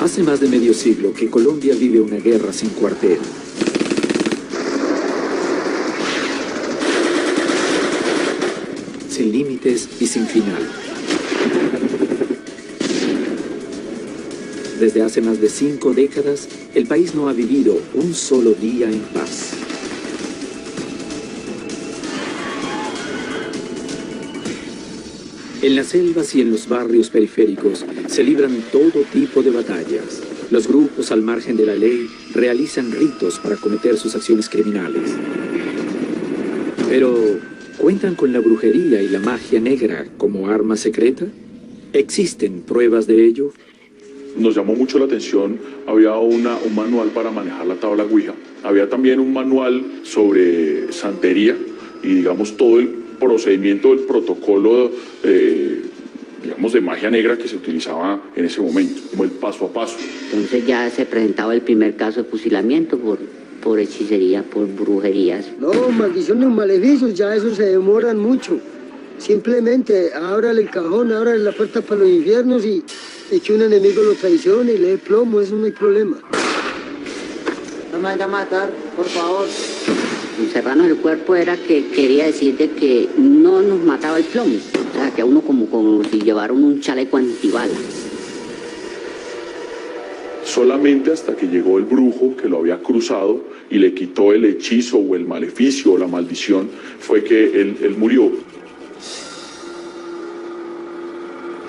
Hace más de medio siglo que Colombia vive una guerra sin cuartel. Sin límites y sin final. Desde hace más de 5 décadas, el país no ha vivido un solo día en paz. En las selvas y en los barrios periféricos se libran todo tipo de batallas. Los grupos al margen de la ley realizan ritos para cometer sus acciones criminales. Pero, ¿cuentan con la brujería y la magia negra como arma secreta? ¿Existen pruebas de ello? Nos llamó mucho la atención, había un manual para manejar la tabla Ouija. Había también un manual sobre santería y, digamos, todo el procedimiento, el protocolo, digamos, de magia negra que se utilizaba en ese momento, como el paso a paso. Entonces ya se presentaba el primer caso de fusilamiento por hechicería, por brujerías. No, maldiciones, maleficios, ya eso se demoran mucho. Simplemente ábrale el cajón, ábrale la puerta para los infiernos y que un enemigo lo traicione y le dé plomo, eso no hay problema. No me vaya a matar, por favor. Encerrarnos el cuerpo era que quería decir de que no nos mataba el plomo. O sea, que a uno como si llevara un chaleco antibalas. Solamente hasta que llegó el brujo que lo había cruzado y le quitó el hechizo o el maleficio o la maldición, fue que él murió.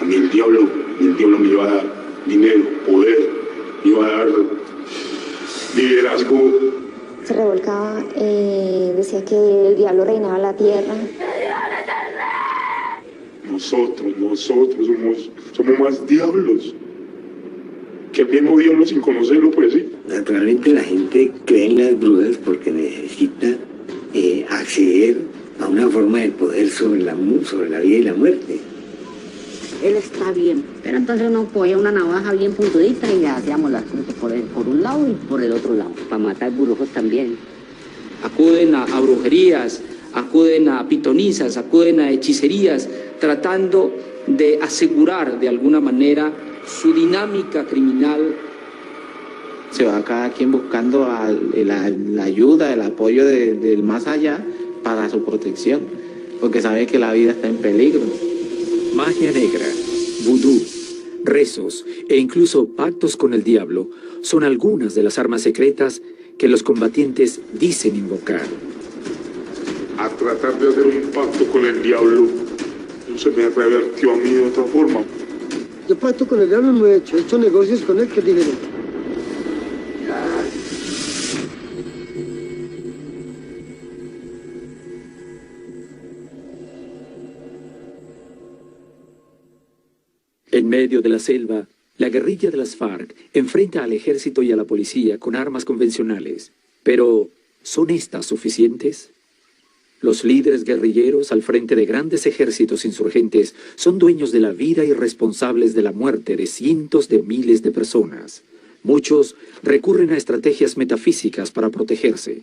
A mí el diablo me iba a dar dinero, poder, me iba a dar liderazgo. Se revolcaba, decía que el diablo reinaba la tierra. Nosotros somos más diablos que el mismo diablo sin conocerlo, pues sí. Naturalmente la gente cree en las brujas porque necesita acceder a una forma de poder sobre la vida y la muerte. Él está bien, pero entonces uno cogía una navaja bien puntudita y le hacíamos las cruces por un lado y por el otro lado, para matar brujos también. Acuden a brujerías, acuden a pitonizas, acuden a hechicerías, tratando de asegurar de alguna manera su dinámica criminal. Se va cada quien buscando la ayuda, el apoyo del más allá para su protección, porque sabe que la vida está en peligro. Magia negra, vudú, rezos e incluso pactos con el diablo son algunas de las armas secretas que los combatientes dicen invocar. A tratar de hacer un pacto con el diablo, no se me revertió a mí de otra forma. Yo pacto con el diablo no he hecho negocios con él, que es diferente. En medio de la selva, la guerrilla de las FARC enfrenta al ejército y a la policía con armas convencionales. Pero, ¿son estas suficientes? Los líderes guerrilleros al frente de grandes ejércitos insurgentes son dueños de la vida y responsables de la muerte de cientos de miles de personas. Muchos recurren a estrategias metafísicas para protegerse.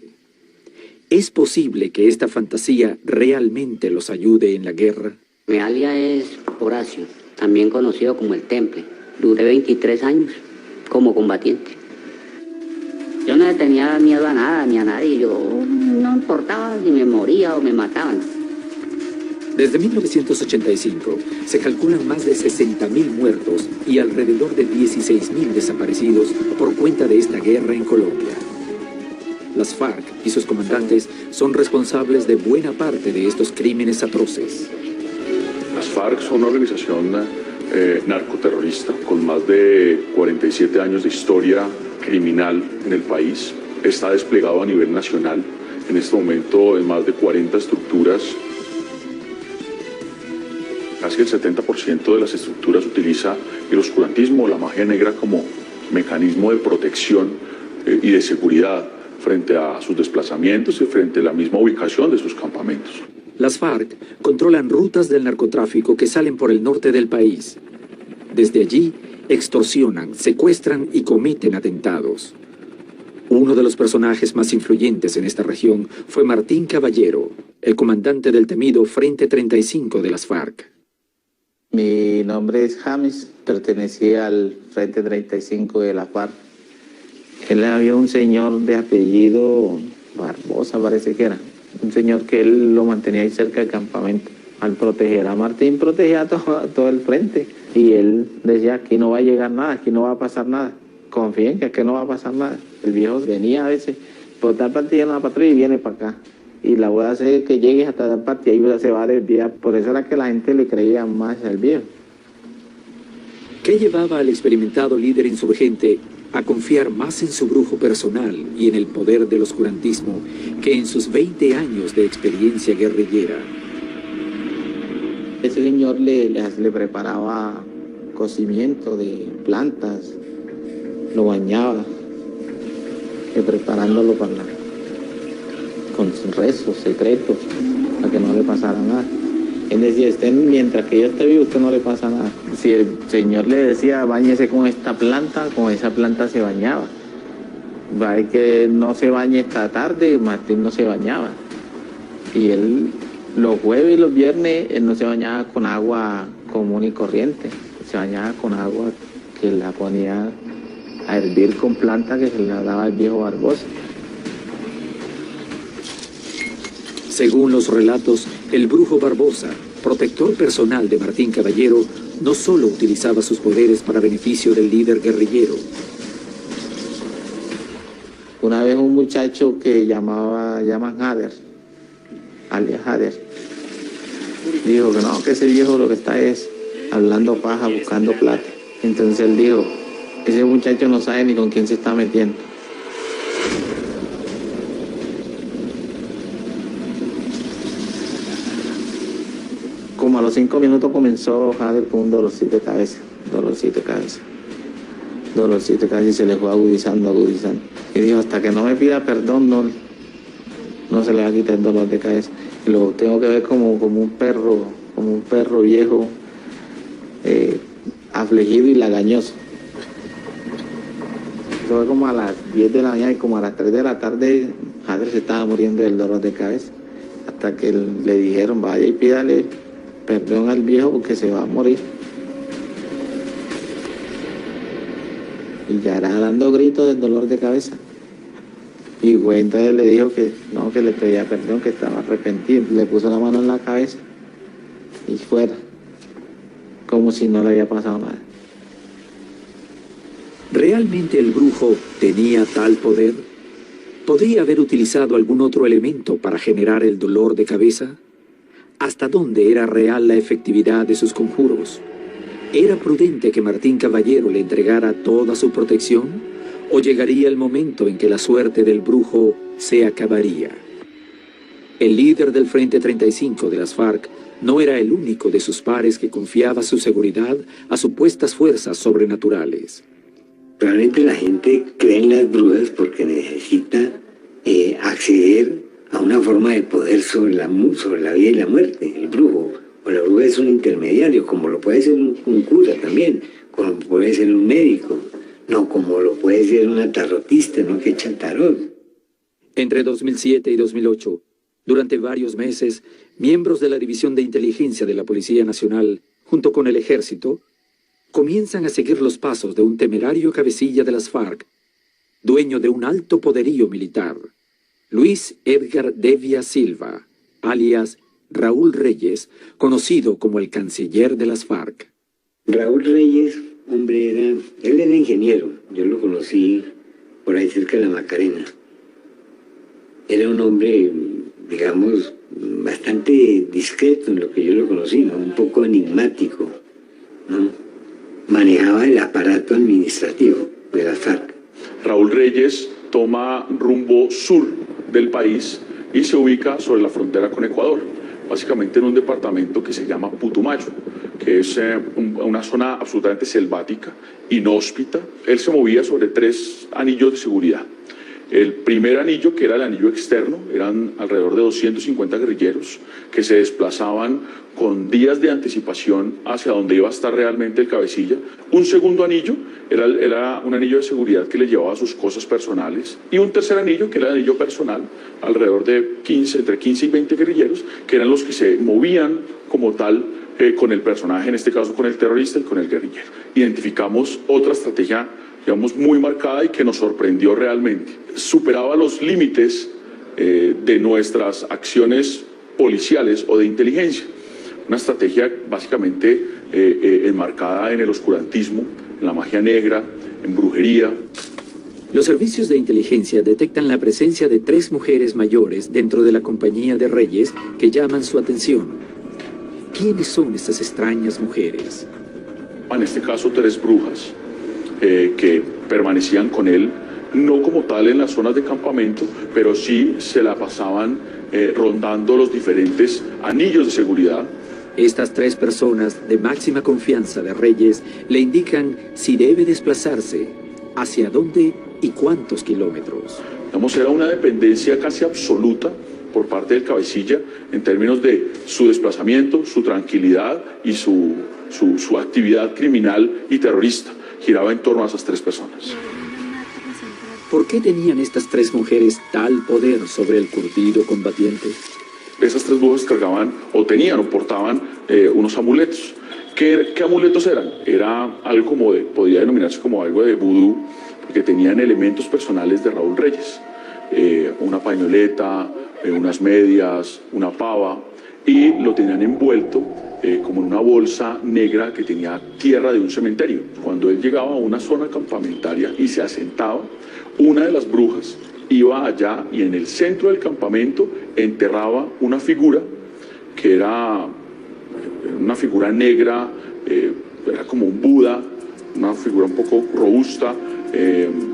¿Es posible que esta fantasía realmente los ayude en la guerra? Mi alias es Horacio, también conocido como el Temple. Duré 23 años como combatiente. Yo no le tenía miedo a nada ni a nadie. Yo no importaba si me moría o me mataban. Desde 1985 se calculan más de 60.000 muertos y alrededor de 16.000 desaparecidos por cuenta de esta guerra en Colombia. Las FARC y sus comandantes son responsables de buena parte de estos crímenes atroces. Las FARC son una organización narcoterrorista con más de 47 años de historia criminal en el país. Está desplegado a nivel nacional, en este momento en más de 40 estructuras. Casi el 70% de las estructuras utiliza el oscurantismo o la magia negra como mecanismo de protección y de seguridad frente a sus desplazamientos y frente a la misma ubicación de sus campamentos. Las FARC controlan rutas del narcotráfico que salen por el norte del país. Desde allí, extorsionan, secuestran y cometen atentados. Uno de los personajes más influyentes en esta región fue Martín Caballero, el comandante del temido Frente 35 de las FARC. Mi Mi nombre es James, pertenecía al Frente 35 de la FARC. Él había un señor de apellido Barbosa, parece que era. Un señor que él lo mantenía ahí cerca del campamento. Al proteger a Martín, protegía todo el frente. Y él decía, aquí no va a llegar nada, aquí no va a pasar nada. Confíen que aquí no va a pasar nada. El viejo venía a veces, por tal parte llega una patrulla y viene para acá. Y la voy a hacer que llegue hasta tal parte y ahí se va a desviar. Por eso era que la gente le creía más al viejo. ¿Qué llevaba al experimentado líder insurgente a confiar más en su brujo personal y en el poder del oscurantismo que en sus 20 años de experiencia guerrillera? Ese señor le preparaba cocimiento de plantas, lo bañaba, preparándolo con rezos secretos, para que no le pasara nada. Él decía, mientras que yo esté vivo, usted no le pasa nada. Si el señor le decía, báñese con esta planta, con esa planta se bañaba. Va a ver que no se bañe esta tarde, Martín no se bañaba. Y él, los jueves y los viernes, él no se bañaba con agua común y corriente. Se bañaba con agua que la ponía a hervir con planta que se le daba el viejo Barbosa. Según los relatos, el brujo Barbosa, protector personal de Martín Caballero, no solo utilizaba sus poderes para beneficio del líder guerrillero. Una vez un muchacho que llaman Hader, alias Hader, dijo que no, que ese viejo lo que está es hablando paja, buscando plata. Entonces él dijo, ese muchacho no sabe ni con quién se está metiendo. Como a los 5 minutos comenzó Jader con un dolorcito de cabeza, y se le fue agudizando. Y dijo, hasta que no me pida perdón, no se le va a quitar el dolor de cabeza. Y lo tengo que ver como un perro viejo, afligido y lagañoso. Eso fue como a las 10 de la mañana y como a las 3 de la tarde, Jader se estaba muriendo del dolor de cabeza. Hasta que le dijeron, vaya y pídale perdón al viejo porque se va a morir. Y ya era dando gritos del dolor de cabeza. Y güey, entonces le dijo que no, que le pedía perdón, que estaba arrepentido. Le puso la mano en la cabeza y fuera, como si no le había pasado nada. ¿Realmente el brujo tenía tal poder? ¿Podría haber utilizado algún otro elemento para generar el dolor de cabeza? ¿Hasta dónde era real la efectividad de sus conjuros? ¿Era prudente que Martín Caballero le entregara toda su protección? ¿O llegaría el momento en que la suerte del brujo se acabaría? El líder del Frente 35 de las FARC no era el único de sus pares que confiaba su seguridad a supuestas fuerzas sobrenaturales. Realmente la gente cree en las brujas porque necesita acceder a una forma de poder sobre la vida y la muerte. El brujo o la bruja es un intermediario, como lo puede ser un cura también, como puede ser un médico, no como lo puede ser una tarotista, no que echa tarot. Entre 2007 y 2008, durante varios meses, miembros de la División de Inteligencia de la Policía Nacional, junto con el Ejército, comienzan a seguir los pasos de un temerario cabecilla de las FARC, dueño de un alto poderío militar, Luis Edgar Devia Silva, alias Raúl Reyes, conocido como el canciller de las FARC. Raúl Reyes, hombre, él era ingeniero, yo lo conocí por ahí cerca de la Macarena. Era un hombre, digamos, bastante discreto en lo que yo lo conocí, ¿no? Un poco enigmático, ¿no? Manejaba el aparato administrativo de las FARC. Raúl Reyes toma rumbo sur del país y se ubica sobre la frontera con Ecuador, básicamente en un departamento que se llama Putumayo, que es una zona absolutamente selvática, inhóspita. Él se movía sobre 3 anillos de seguridad. El primer anillo, que era el anillo externo, eran alrededor de 250 guerrilleros que se desplazaban con días de anticipación hacia donde iba a estar realmente el cabecilla. Un segundo anillo era un anillo de seguridad que le llevaba sus cosas personales. Y un tercer anillo, que era el anillo personal, alrededor de entre 15 y 20 guerrilleros, que eran los que se movían como tal con el personaje, en este caso con el terrorista y con el guerrillero. Identificamos otra estrategia, digamos, muy marcada y que nos sorprendió realmente. Superaba los límites de nuestras acciones policiales o de inteligencia. Una estrategia básicamente enmarcada en el oscurantismo, en la magia negra, en brujería. Los servicios de inteligencia detectan la presencia de 3 mujeres mayores dentro de la compañía de Reyes que llaman su atención. ¿Quiénes son estas extrañas mujeres? En este caso 3 brujas que permanecían con él, no como tal en las zonas de campamento, pero sí se la pasaban rondando los diferentes anillos de seguridad. Estas 3 personas de máxima confianza de Reyes le indican si debe desplazarse, hacia dónde y cuántos kilómetros. Digamos, era una dependencia casi absoluta por parte del cabecilla en términos de su desplazamiento, su tranquilidad y su actividad criminal y terrorista. Giraba en torno a esas 3 personas. ¿Por qué tenían estas 3 mujeres tal poder sobre el curtido combatiente? Esas 3 brujas cargaban o tenían o portaban unos amuletos. ¿Qué amuletos eran? Era algo como podría denominarse como algo de vudú, porque tenían elementos personales de Raúl Reyes. Una pañoleta, unas medias, una pava, y lo tenían envuelto como en una bolsa negra que tenía tierra de un cementerio. Cuando él llegaba a una zona campamentaria y se asentaba, una de las brujas iba allá y en el centro del campamento enterraba una figura que era una figura negra, era como un Buda, una figura un poco robusta,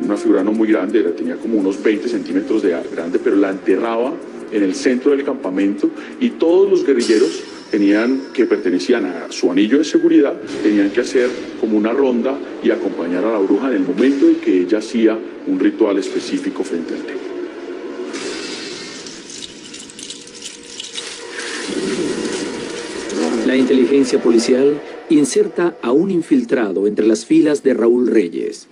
una figura no muy grande, tenía como unos 20 centímetros de grande, pero la enterraba en el centro del campamento y todos los guerrilleros que pertenecían a su anillo de seguridad, tenían que hacer como una ronda y acompañar a la bruja en el momento en que ella hacía un ritual específico frente al templo. La inteligencia policial inserta a un infiltrado entre las filas de Raúl Reyes.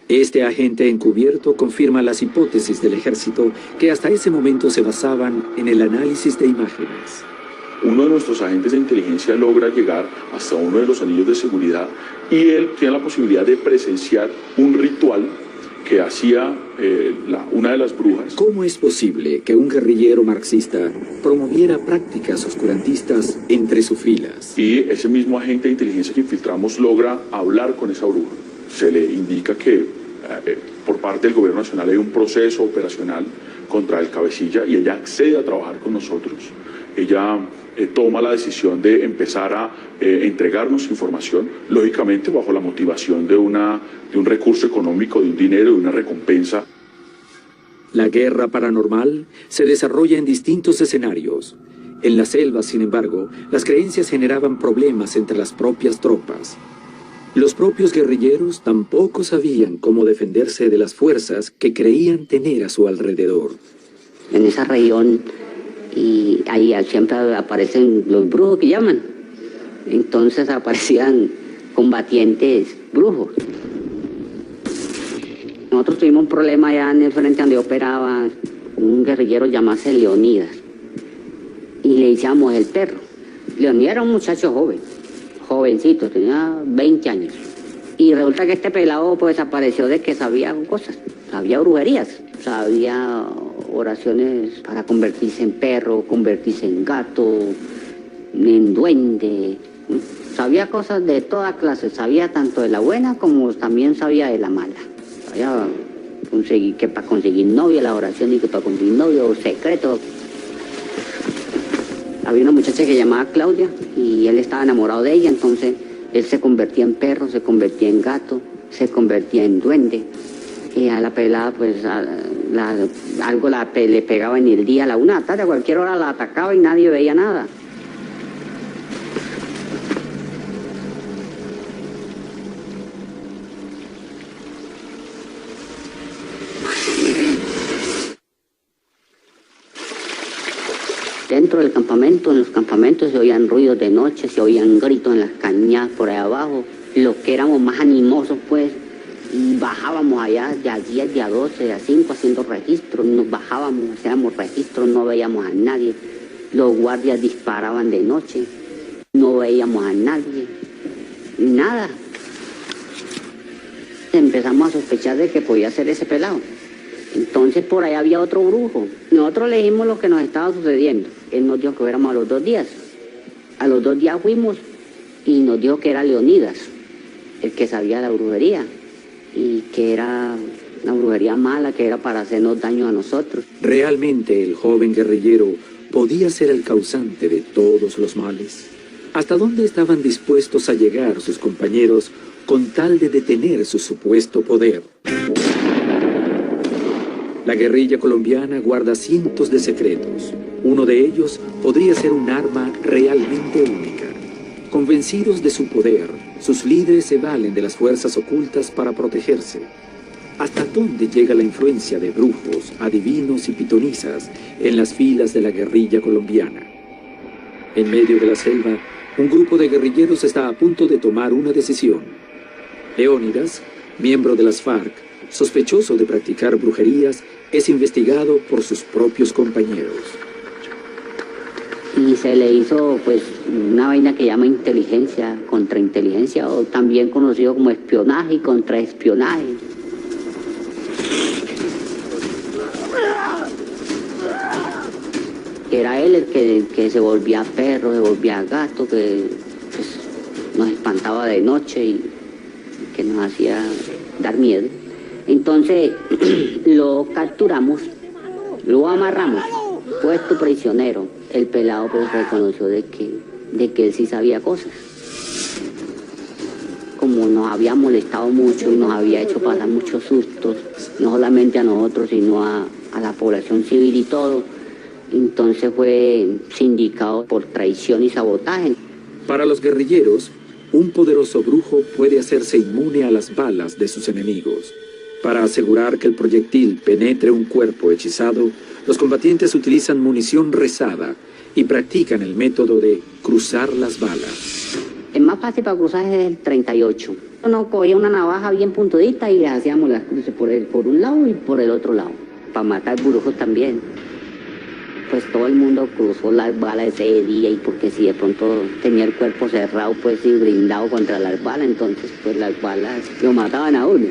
Este agente encubierto confirma las hipótesis del ejército que hasta ese momento se basaban en el análisis de imágenes. Uno de nuestros agentes de inteligencia logra llegar hasta uno de los anillos de seguridad y él tiene la posibilidad de presenciar un ritual que hacía una de las brujas. ¿Cómo es posible que un guerrillero marxista promoviera prácticas oscurantistas entre sus filas? Y ese mismo agente de inteligencia que infiltramos logra hablar con esa bruja. Se le indica que por parte del gobierno nacional hay un proceso operacional contra el cabecilla y ella accede a trabajar con nosotros. Ella toma la decisión de empezar a entregarnos información, lógicamente bajo la motivación de un recurso económico, de un dinero, de una recompensa. La guerra paranormal se desarrolla en distintos escenarios. En la selva, sin embargo, las creencias generaban problemas entre las propias tropas. Los propios guerrilleros tampoco sabían cómo defenderse de las fuerzas que creían tener a su alrededor. En esa región, y ahí siempre aparecen los brujos que llaman. Entonces aparecían combatientes brujos. Nosotros tuvimos un problema allá en el frente donde operaba un guerrillero llamado Leonidas. Y le decíamos el perro. Leonidas era un muchacho jovencito, tenía 20 años. Y resulta que este pelado pues apareció de que sabía cosas, sabía brujerías, sabía oraciones para convertirse en perro, convertirse en gato, en duende. Sabía cosas de toda clase, sabía tanto de la buena como también sabía de la mala. Sabía que para conseguir novio, la oración y que para conseguir novio secreto. Había una muchacha que llamaba Claudia y él estaba enamorado de ella, entonces él se convertía en perro, se convertía en gato, se convertía en duende. Y a la pelada pues algo le pegaba en el día, a la 1 de la tarde, a cualquier hora la atacaba y nadie veía nada. Dentro del campamento, en los campamentos se oían ruidos de noche, se oían gritos en las cañadas por ahí abajo. Los que éramos más animosos pues, y bajábamos allá de a 10, de a 12, de a 5 haciendo registros, nos bajábamos, hacíamos registros, no veíamos a nadie. Los guardias disparaban de noche. No veíamos a nadie, nada. Empezamos a sospechar de que podía ser ese pelado. Entonces por ahí había otro brujo. Nosotros le dijimos lo que nos estaba sucediendo. Él nos dijo que fuéramos a los 2 días. A los 2 días fuimos y nos dijo que era Leonidas, el que sabía la brujería, y que era una brujería mala, que era para hacernos daño a nosotros. ¿Realmente el joven guerrillero podía ser el causante de todos los males? ¿Hasta dónde estaban dispuestos a llegar sus compañeros con tal de detener su supuesto poder? La guerrilla colombiana guarda cientos de secretos. Uno de ellos podría ser un arma realmente única. Convencidos de su poder, sus líderes se valen de las fuerzas ocultas para protegerse. ¿Hasta dónde llega la influencia de brujos, adivinos y pitonisas en las filas de la guerrilla colombiana? En medio de la selva, un grupo de guerrilleros está a punto de tomar una decisión. Leónidas, miembro de las FARC, sospechoso de practicar brujerías, es investigado por sus propios compañeros. Y se le hizo pues una vaina que llama inteligencia, contrainteligencia, o también conocido como espionaje y contraespionaje. Era él el que se volvía perro, se volvía gato, que pues, nos espantaba de noche y que nos hacía dar miedo. Entonces lo capturamos, lo amarramos, puesto prisionero. El pelado pues reconoció de que él sí sabía cosas. Como nos había molestado mucho y nos había hecho pasar muchos sustos, no solamente a nosotros, sino a la población civil y todo, entonces fue sindicado por traición y sabotaje. Para los guerrilleros, un poderoso brujo puede hacerse inmune a las balas de sus enemigos. Para asegurar que el proyectil penetre un cuerpo hechizado, los combatientes utilizan munición rezada y practican el método de cruzar las balas. El más fácil para cruzar es el 38. Uno cogía una navaja bien puntudita y le hacíamos las cruces por un lado y por el otro lado, para matar brujos también. Pues todo el mundo cruzó las balas ese día, y porque si de pronto tenía el cuerpo cerrado, pues sí, blindado contra las balas, entonces pues las balas lo mataban a uno.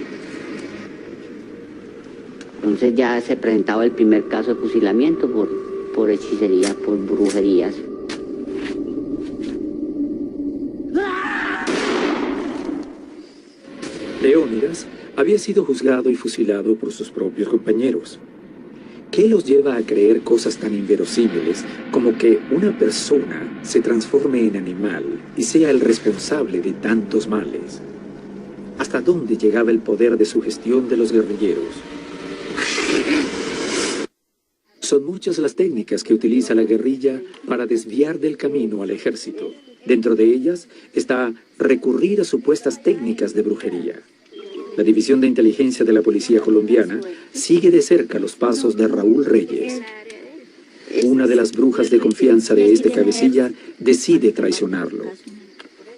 Entonces ya se presentaba el primer caso de fusilamiento por hechicería, por brujerías. Leónidas había sido juzgado y fusilado por sus propios compañeros. ¿Qué los lleva a creer cosas tan inverosímiles como que una persona se transforme en animal y sea el responsable de tantos males? ¿Hasta dónde llegaba el poder de sugestión de los guerrilleros? Son muchas las técnicas que utiliza la guerrilla para desviar del camino al ejército. Dentro de ellas está recurrir a supuestas técnicas de brujería. La División de Inteligencia de la Policía Colombiana sigue de cerca los pasos de Raúl Reyes. Una de las brujas de confianza de este cabecilla decide traicionarlo.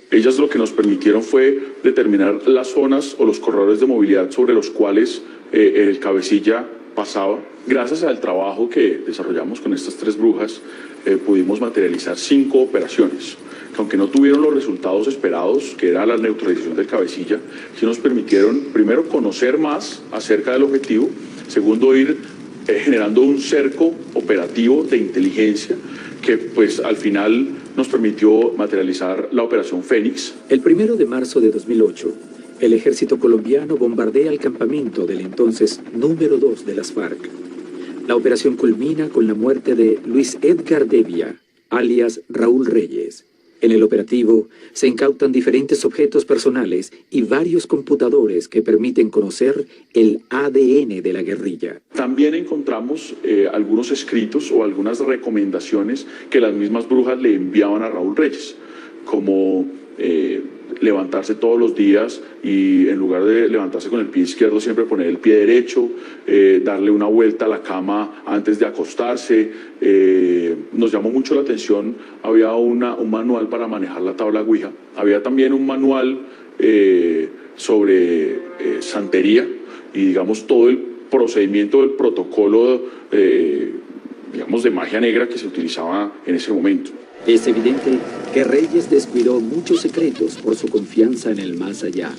Ellas lo que nos permitieron fue determinar las zonas o los corredores de movilidad sobre los cuales el cabecilla pasaba. Gracias al trabajo que desarrollamos con estas 3 brujas, pudimos materializar 5 operaciones, que aunque no tuvieron los resultados esperados, que era la neutralización del cabecilla, sí nos permitieron, primero, conocer más acerca del objetivo, segundo, ir generando un cerco operativo de inteligencia que pues al final nos permitió materializar la operación Fénix. El 1 de marzo de 2008, el ejército colombiano bombardea el campamento del entonces número 2 de las FARC. La operación culmina con la muerte de Luis Edgar Devia, alias Raúl Reyes. En el operativo se incautan diferentes objetos personales y varios computadores que permiten conocer el ADN de la guerrilla. También encontramos algunos escritos o algunas recomendaciones que las mismas brujas le enviaban a Raúl Reyes, como levantarse todos los días y en lugar de levantarse con el pie izquierdo siempre poner el pie derecho, darle una vuelta a la cama antes de acostarse. Nos llamó mucho la atención, había un manual para manejar la tabla Ouija, había también un manual sobre santería y digamos todo el procedimiento del protocolo digamos de magia negra que se utilizaba en ese momento. Es evidente que Reyes descuidó muchos secretos por su confianza en el más allá.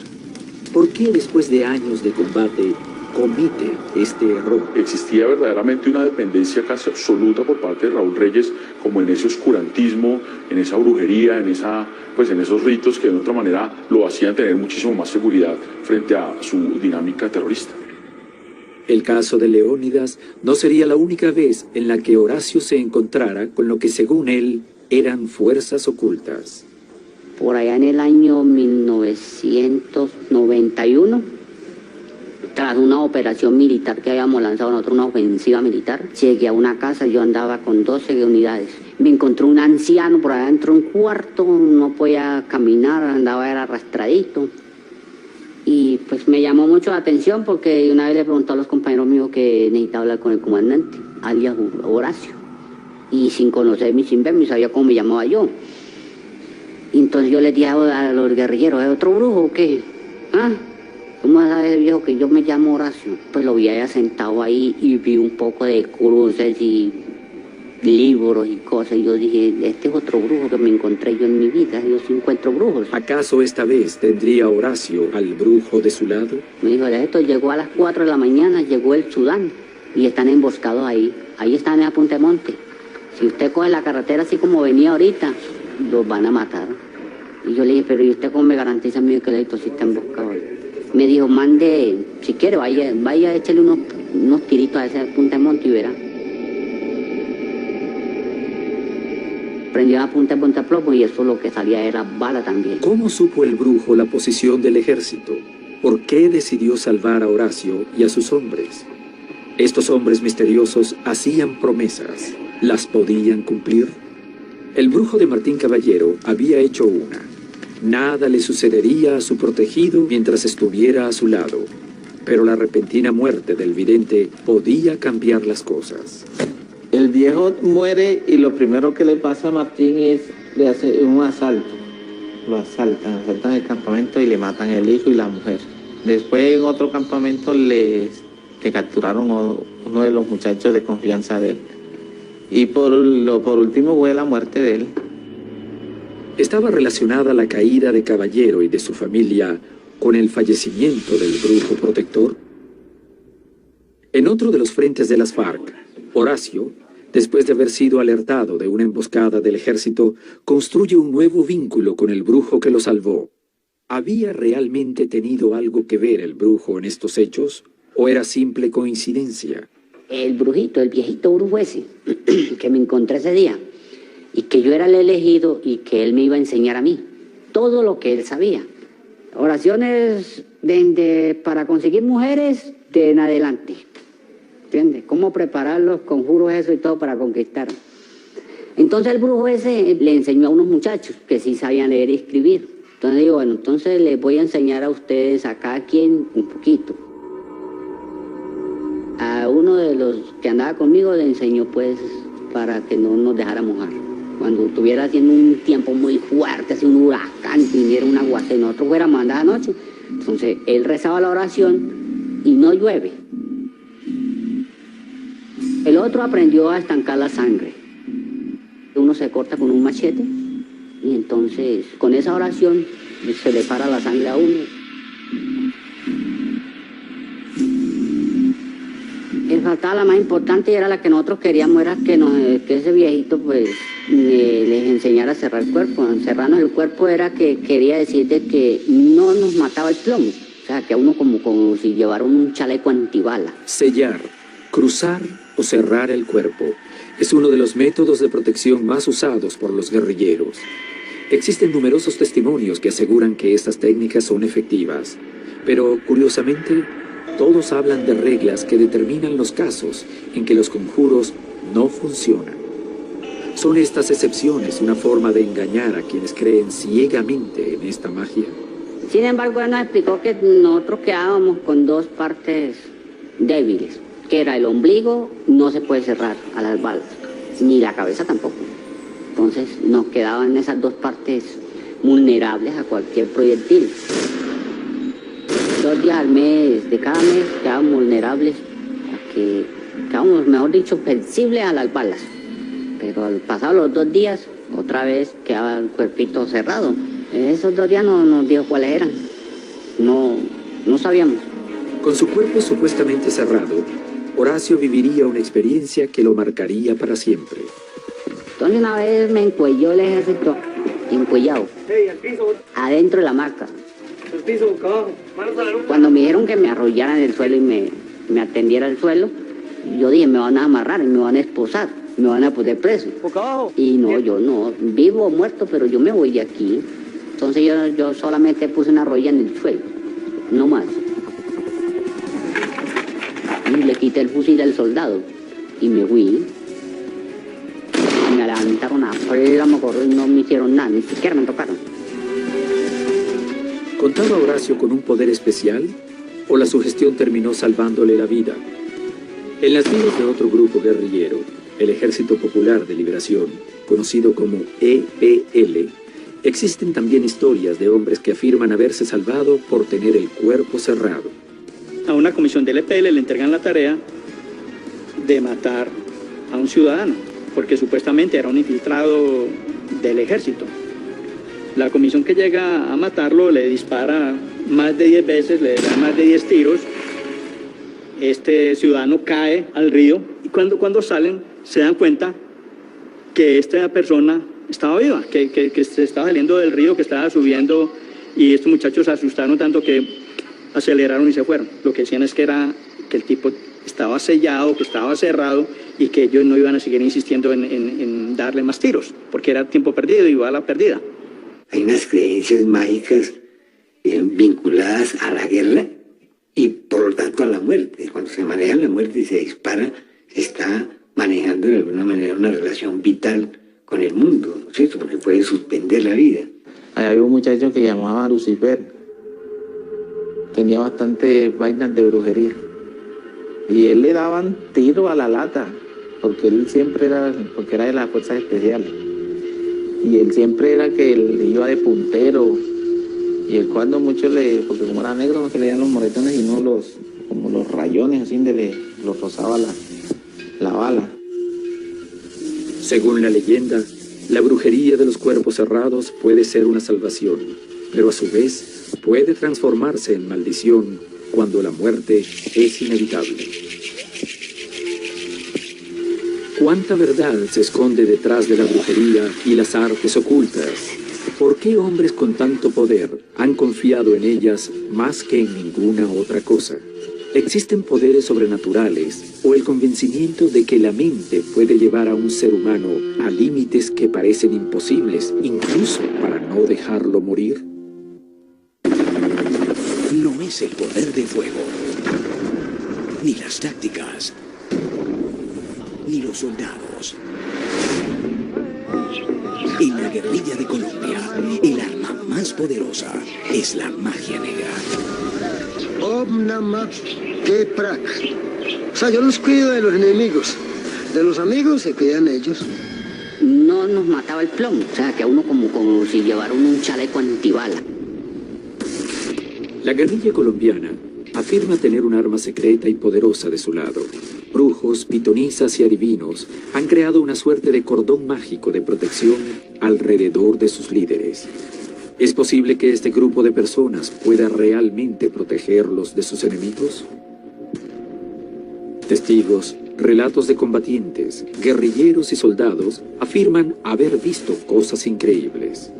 ¿Por qué después de años de combate comete este error? Existía verdaderamente una dependencia casi absoluta por parte de Raúl Reyes, como en ese oscurantismo, en esa brujería, en esos ritos que de otra manera lo hacían tener muchísimo más seguridad frente a su dinámica terrorista. El caso de Leónidas no sería la única vez en la que Horacio se encontrara con lo que según él eran fuerzas ocultas. Por allá en el año 1991, tras una operación militar que habíamos lanzado nosotros, una ofensiva militar, llegué a una casa, yo andaba con 12 unidades. Me encontré un anciano por allá dentro de un cuarto, no podía caminar, andaba era arrastradito. Y pues me llamó mucho la atención porque una vez le preguntó a los compañeros míos que necesitaba hablar con el comandante, alias Horacio. Y sin conocerme, sin verme, sabía cómo me llamaba yo. Y entonces yo les dije a los guerrilleros, ¿es otro brujo o qué? ¿Ah? ¿Cómo sabe el viejo que yo me llamo Horacio? Pues lo vi allá sentado ahí y vi un poco de cruces y libros y cosas. Y yo dije, este es otro brujo que me encontré yo en mi vida. Yo sí encuentro brujos. ¿Acaso esta vez tendría Horacio al brujo de su lado? Me dijo, esto llegó a las 4 de la mañana, llegó el Sudán y están emboscados ahí. Ahí están en Apuntemonte. Si usted coge la carretera así como venía ahorita, los van a matar. Y yo le dije, pero ¿y usted cómo me garantiza a mí que esto sí está emboscado ahí? Me dijo, mande, si quiere, vaya, échale unos tiritos a ese punta de monte y verá. Prendió a punta de plomo y eso lo que salía era bala también. ¿Cómo supo el brujo la posición del ejército? ¿Por qué decidió salvar a Horacio y a sus hombres? Estos hombres misteriosos hacían promesas. ¿Las podían cumplir? El brujo de Martín Caballero había hecho una. Nada le sucedería a su protegido mientras estuviera a su lado. Pero la repentina muerte del vidente podía cambiar las cosas. El viejo muere y lo primero que le pasa a Martín es le hace un asalto. Lo asaltan el campamento y le matan el hijo y la mujer. Después en otro campamento le capturaron uno de los muchachos de confianza de él. Y por último fue la muerte de él. ¿Estaba relacionada la caída de Caballero y de su familia con el fallecimiento del brujo protector? En otro de los frentes de las FARC, Horacio, después de haber sido alertado de una emboscada del ejército, construye un nuevo vínculo con el brujo que lo salvó. ¿Había realmente tenido algo que ver el brujo en estos hechos o era simple coincidencia? El brujito, el viejito brujo ese, que me encontré ese día, y que yo era el elegido y que él me iba a enseñar a mí todo lo que él sabía. Oraciones para conseguir mujeres de en adelante. ¿Entiendes? Cómo preparar los conjuros, eso y todo para conquistar. Entonces el brujo ese le enseñó a unos muchachos que sí sabían leer y escribir. Entonces digo, bueno, entonces les voy a enseñar a ustedes, a cada quien, un poquito. A uno de los que andaba conmigo le enseñó pues para que no nos dejara mojar. Cuando estuviera haciendo un tiempo muy fuerte, así un huracán, viniera un aguacero, nosotros fuéramos a andar anoche. Entonces él rezaba la oración y no llueve. El otro aprendió a estancar la sangre. Uno se corta con un machete y entonces con esa oración se le para la sangre a uno. El faltaba la más importante y era la que nosotros queríamos, era que ese viejito pues les enseñara a cerrar el cuerpo. Cerrarnos el cuerpo era que quería decir de que no nos mataba el plomo. O sea, que a uno como si llevara un chaleco antibala. Sellar, cruzar o cerrar el cuerpo es uno de los métodos de protección más usados por los guerrilleros. Existen numerosos testimonios que aseguran que estas técnicas son efectivas, pero curiosamente todos hablan de reglas que determinan los casos en que los conjuros no funcionan. ¿Son estas excepciones una forma de engañar a quienes creen ciegamente en esta magia? Sin embargo, él nos explicó que nosotros quedábamos con dos partes débiles, que era el ombligo, no se puede cerrar a las balas, ni la cabeza tampoco. Entonces nos quedaban esas dos partes vulnerables a cualquier proyectil. 2 días al mes, de cada mes, quedábamos vulnerables a que quedábamos, mejor dicho, sensibles a las balas. Pero al pasar los 2 días otra vez quedaba el cuerpito cerrado. Esos 2 días no nos dijo cuáles eran. No sabíamos. Con su cuerpo supuestamente cerrado, Horacio viviría una experiencia que lo marcaría para siempre. Entonces una vez me encuelló el ejército, encuellado, adentro de la hamaca. Cuando me dijeron que me arrollaran en el suelo y me atendiera al suelo, yo dije, me van a amarrar, me van a esposar, me van a poner preso. Y no, yo no, vivo o muerto, pero yo me voy de aquí. Entonces yo solamente puse una rodilla en el suelo, no más. Y le quité el fusil al soldado y me fui. Me levantaron a prueba, me corrió y no me hicieron nada, ni siquiera me tocaron. ¿Contaba Horacio con un poder especial o la sugestión terminó salvándole la vida? En las filas de otro grupo guerrillero, el Ejército Popular de Liberación, conocido como EPL, existen también historias de hombres que afirman haberse salvado por tener el cuerpo cerrado. A una comisión del EPL le entregan la tarea de matar a un ciudadano, porque supuestamente era un infiltrado del ejército. La comisión que llega a matarlo le dispara más de 10 veces, le da más de 10 tiros. Este ciudadano cae al río y cuando salen se dan cuenta que esta persona estaba viva, que se estaba saliendo del río, que estaba subiendo, y estos muchachos se asustaron tanto que aceleraron y se fueron. Lo que decían es que el tipo estaba sellado, que estaba cerrado y que ellos no iban a seguir insistiendo en darle más tiros, porque era tiempo perdido y bala perdida. Hay unas creencias mágicas vinculadas a la guerra y por lo tanto a la muerte. Cuando se maneja la muerte y se dispara, se está manejando de alguna manera una relación vital con el mundo, ¿no es cierto? Porque puede suspender la vida. Había un muchacho que llamaba Lucifer, tenía bastante vainas de brujería y él le daban tiro a la lata porque él siempre era de las fuerzas especiales y él siempre era que él iba de puntero y él cuando mucho porque como era negro no se le dieron los moretones y no como los rayones así los rozaba la bala. Según la leyenda, la brujería de los cuerpos cerrados puede ser una salvación, pero a su vez puede transformarse en maldición cuando la muerte es inevitable. ¿Cuánta verdad se esconde detrás de la brujería y las artes ocultas? ¿Por qué hombres con tanto poder han confiado en ellas más que en ninguna otra cosa? ¿Existen poderes sobrenaturales o el convencimiento de que la mente puede llevar a un ser humano a límites que parecen imposibles, incluso para no dejarlo morir? No es el poder de fuego, ni las tácticas, ni los soldados. En la guerrilla de Colombia, el arma más poderosa es la magia negra. O sea, yo los cuido de los enemigos. De los amigos se cuidan ellos. No nos mataba el plomo, o sea, que a uno como si llevara un chaleco antibala. La guerrilla colombiana afirma tener un arma secreta y poderosa de su lado. Brujos, pitonisas y adivinos han creado una suerte de cordón mágico de protección alrededor de sus líderes. ¿Es posible que este grupo de personas pueda realmente protegerlos de sus enemigos? Testigos, relatos de combatientes, guerrilleros y soldados afirman haber visto cosas increíbles.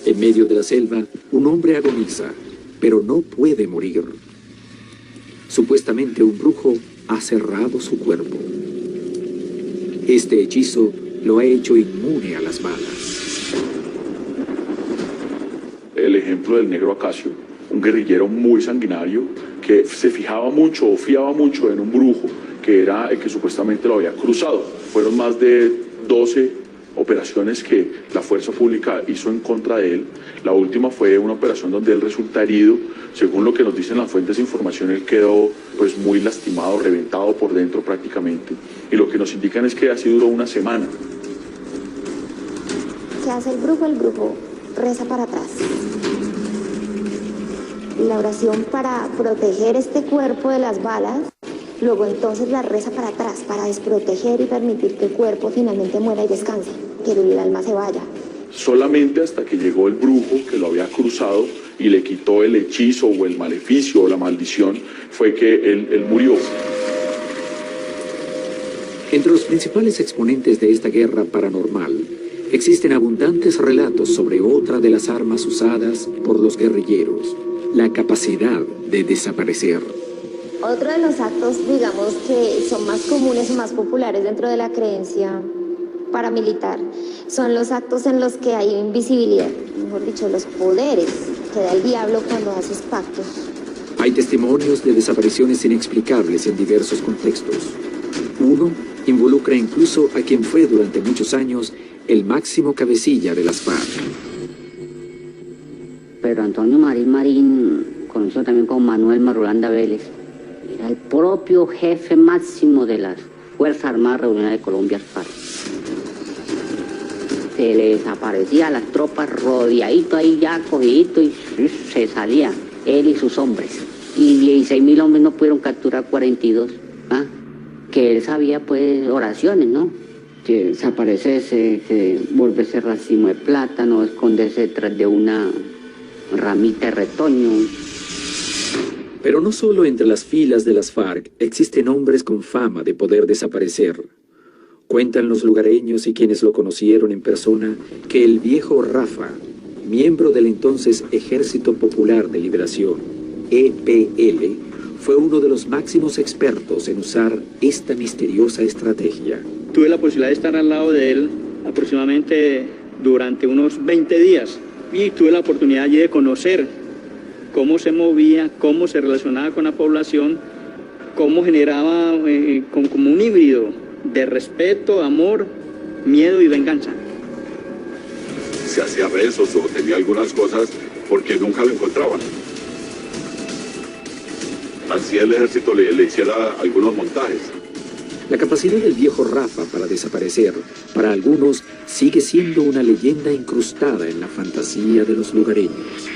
En medio de la selva, un hombre agoniza, pero no puede morir. Supuestamente un brujo ha cerrado su cuerpo. Este hechizo lo ha hecho inmune a las balas. El ejemplo del negro Acacio, un guerrillero muy sanguinario que se fijaba mucho o fiaba mucho en un brujo que era el que supuestamente lo había cruzado. Fueron más de 12 operaciones que la fuerza pública hizo en contra de él. La última fue una operación donde él resulta herido. Según lo que nos dicen las fuentes de información, él quedó pues muy lastimado, reventado por dentro prácticamente. Y lo que nos indican es que así duró una semana. ¿Qué hace el brujo? El brujo reza para atrás. La oración para proteger este cuerpo de las balas Luego entonces la reza para atrás, para desproteger y permitir que el cuerpo finalmente muera y descanse, que el alma se vaya. Solamente hasta que llegó el brujo que lo había cruzado y le quitó el hechizo o el maleficio o la maldición, fue que él murió. Entre los principales exponentes de esta guerra paranormal, existen abundantes relatos sobre otra de las armas usadas por los guerrilleros, la capacidad de desaparecer. Otro de los actos, digamos, que son más comunes o más populares dentro de la creencia paramilitar, son los actos en los que hay invisibilidad, mejor dicho, los poderes que da el diablo cuando haces pactos. Hay testimonios de desapariciones inexplicables en diversos contextos. Uno involucra incluso a quien fue durante muchos años el máximo cabecilla de las FARC. Pedro Antonio Marín, conocido también como Manuel Marulanda Vélez, era el propio jefe máximo de las Fuerzas Armadas Revolucionarias de Colombia, FARC. Se le desaparecía a las tropas rodeadito ahí ya, cogidito, y se salía él y sus hombres. Y 16.000 hombres no pudieron capturar 42. ¿Ah? Que él sabía pues oraciones, ¿no? Que desaparecerse, que volverse racimo de plátano, esconderse detrás de una ramita de retoño. Pero no solo entre las filas de las FARC existen hombres con fama de poder desaparecer. Cuentan los lugareños y quienes lo conocieron en persona que el viejo Rafa, miembro del entonces Ejército Popular de Liberación, EPL, fue uno de los máximos expertos en usar esta misteriosa estrategia. Tuve la posibilidad de estar al lado de él aproximadamente durante unos 20 días y tuve la oportunidad allí de conocer cómo se movía, cómo se relacionaba con la población, cómo generaba como un híbrido de respeto, amor, miedo y venganza. Se hacía rezos o tenía algunas cosas porque nunca lo encontraban. Así el ejército le hiciera algunos montajes. La capacidad del viejo Rafa para desaparecer, para algunos, sigue siendo una leyenda incrustada en la fantasía de los lugareños.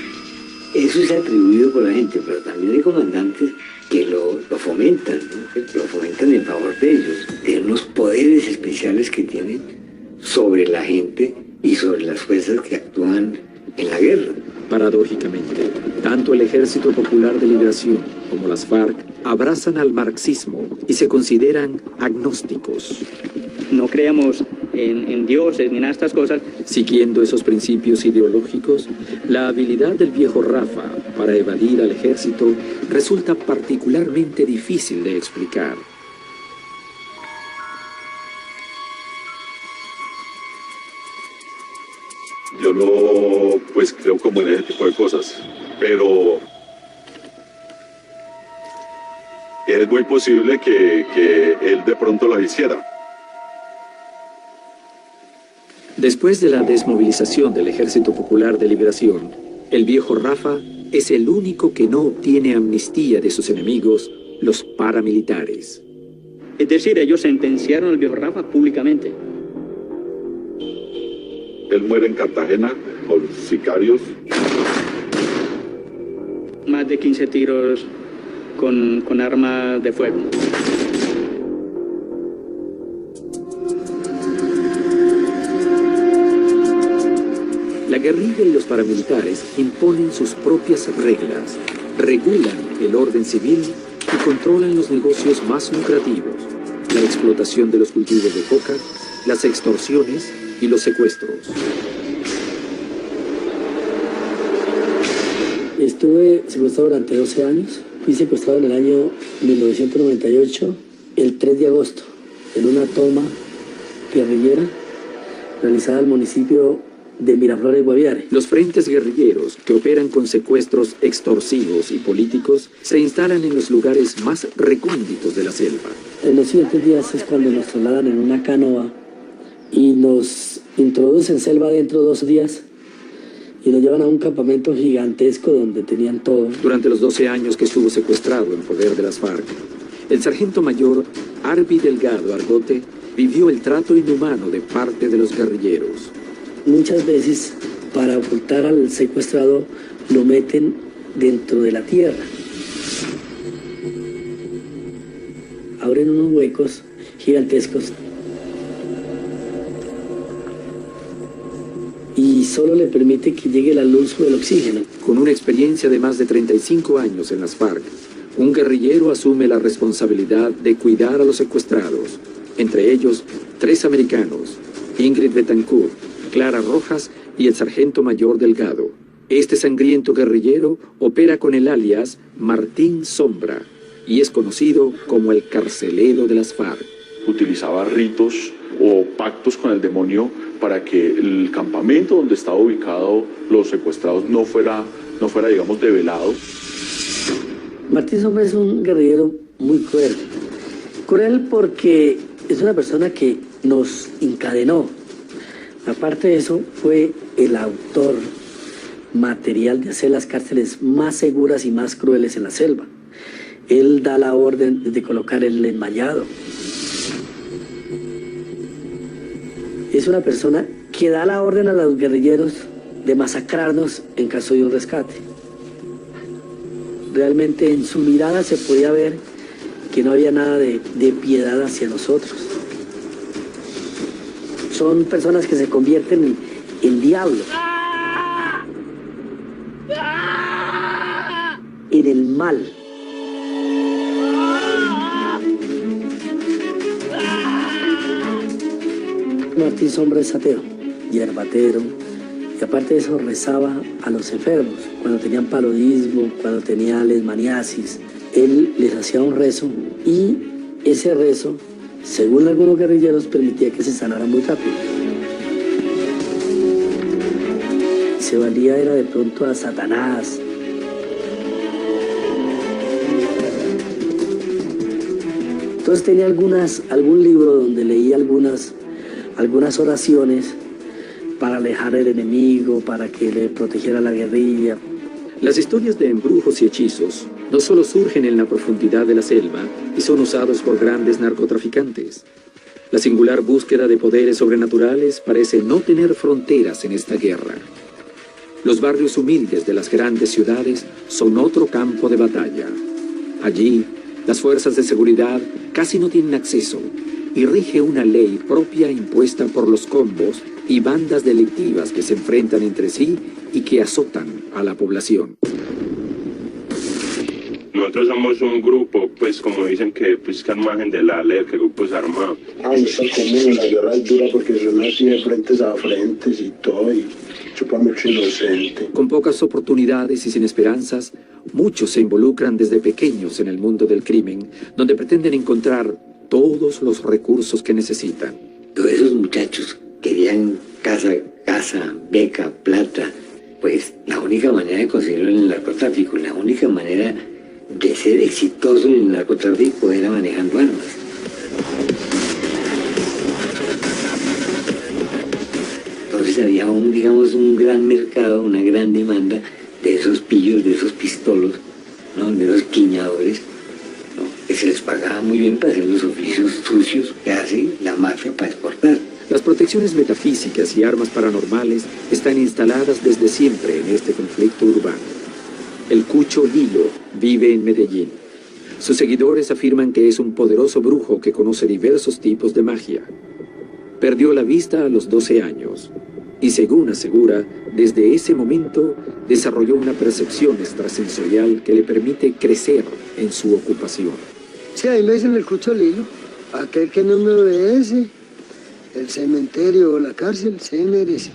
Eso es atribuido por la gente, pero también hay comandantes que lo fomentan, ¿no? Lo fomentan en favor de ellos, de unos poderes especiales que tienen sobre la gente y sobre las fuerzas que actúan en la guerra. Paradójicamente, tanto el Ejército Popular de Liberación como las FARC abrazan al marxismo y se consideran agnósticos. No creamos en dioses ni nada de estas cosas. Siguiendo esos principios ideológicos, la habilidad del viejo Rafa para evadir al ejército resulta particularmente difícil de explicar. Yo no, pues creo como en ese tipo de cosas, pero es muy posible que él de pronto lo hiciera. Después de la desmovilización del Ejército Popular de Liberación, el viejo Rafa es el único que no obtiene amnistía de sus enemigos, los paramilitares. Es decir, ellos sentenciaron al viejo Rafa públicamente. Él muere en Cartagena con sicarios. Más de 15 tiros con armas de fuego. La guerrilla y los paramilitares imponen sus propias reglas, regulan el orden civil y controlan los negocios más lucrativos, la explotación de los cultivos de coca, las extorsiones y los secuestros. Estuve secuestrado durante 12 años. Fui secuestrado en el año 1998, el 3 de agosto, en una toma guerrillera realizada al municipio de Miraflores, Guaviare. Los frentes guerrilleros, que operan con secuestros extorsivos y políticos, se instalan en los lugares más recónditos de la selva. En los siguientes días es cuando nos trasladan en una canoa y nos introducen selva dentro 2 días y nos llevan a un campamento gigantesco donde tenían todo. Durante los 12 años que estuvo secuestrado en poder de las FARC, el sargento mayor Arby Delgado Argote vivió el trato inhumano de parte de los guerrilleros. Muchas veces, para ocultar al secuestrado, lo meten dentro de la tierra. abren unos huecos gigantescos y solo le permite que llegue la luz o el oxígeno. Con una experiencia de más de 35 años en las FARC, un guerrillero asume la responsabilidad de cuidar a los secuestrados, entre ellos 3 americanos, Ingrid Betancourt, Clara Rojas y el sargento mayor Delgado. Este sangriento guerrillero opera con el alias Martín Sombra y es conocido como el carcelero de las FARC. Utilizaba ritos o pactos con el demonio para que el campamento donde estaba ubicado los secuestrados no fuera digamos, develado. Martín Sombra es un guerrillero muy cruel. Cruel porque es una persona que nos encadenó. Aparte de eso, fue el autor material de hacer las cárceles más seguras y más crueles en la selva. Él da la orden de colocar el enmayado. Es una persona que da la orden a los guerrilleros de masacrarnos en caso de un rescate. Realmente en su mirada se podía ver que no había nada de piedad hacia nosotros. Son personas que se convierten en diablos, en el mal. Martín Sombra es ateo, yerbatero, y aparte de eso rezaba a los enfermos, cuando tenían paludismo, cuando tenían leishmaniasis. Él les hacía un rezo y ese rezo, según algunos guerrilleros, permitía que se sanara muy rápido. Se valía era de pronto a Satanás. Entonces tenía algún libro donde leía algunas oraciones para alejar al enemigo, para que le protegiera la guerrilla. Las historias de embrujos y hechizos no solo surgen en la profundidad de la selva y son usados por grandes narcotraficantes. La singular búsqueda de poderes sobrenaturales parece no tener fronteras en esta guerra. Los barrios humildes de las grandes ciudades son otro campo de batalla. Allí, las fuerzas de seguridad casi no tienen acceso y rige una ley propia impuesta por los combos y bandas delictivas que se enfrentan entre sí y que azotan a la población. Nosotros somos un grupo, pues como dicen que al margen de la ley, que grupos armados. Eso como la guerra es dura porque son así de frentes a frentes y todo, y chupa mucho inocente. Con pocas oportunidades y sin esperanzas, muchos se involucran desde pequeños en el mundo del crimen, donde pretenden encontrar todos los recursos que necesitan. Todos esos muchachos querían casa, beca, plata. Pues la única manera de conseguirlo en el narcotráfico, la única manera de ser exitoso en el narcotráfico era manejando armas. Entonces había un gran mercado, una gran demanda de esos pillos, de esos pistolos, ¿no? De esos quiñadores, ¿no? Que se les pagaba muy bien para hacer los oficios sucios que hace la mafia para exportar. Las protecciones metafísicas y armas paranormales están instaladas desde siempre en este conflicto urbano. El Cucho Lilo vive en Medellín. Sus seguidores afirman que es un poderoso brujo que conoce diversos tipos de magia. Perdió la vista a los 12 años y, según asegura, desde ese momento desarrolló una percepción extrasensorial que le permite crecer en su ocupación. Sí, ahí me dicen el Cucho Lilo. Aquel que no me obedece, el cementerio o la cárcel se merece.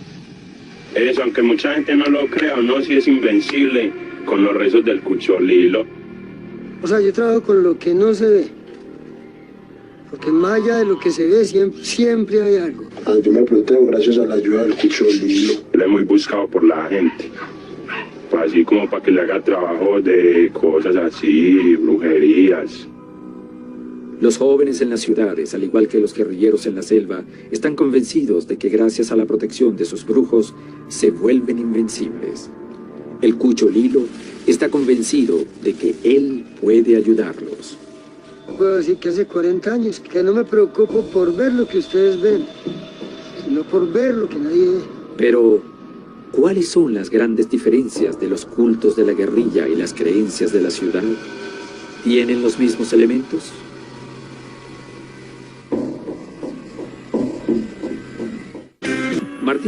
Eso, aunque mucha gente no lo crea o no, sí es invencible con los rezos del Cucho Lilo. O sea, yo trabajo con lo que no se ve. Porque más allá de lo que se ve, siempre hay algo. Yo me protejo gracias a la ayuda del Cucho Lilo. Él es muy buscado por la gente. Así como para que le haga trabajo de cosas así, brujerías. Los jóvenes en las ciudades, al igual que los guerrilleros en la selva, están convencidos de que gracias a la protección de sus brujos, se vuelven invencibles. El Cucho Lilo está convencido de que él puede ayudarlos. Puedo decir que hace 40 años que no me preocupo por ver lo que ustedes ven, sino por ver lo que nadie ve. Pero, ¿cuáles son las grandes diferencias de los cultos de la guerrilla y las creencias de la ciudad? ¿Tienen los mismos elementos?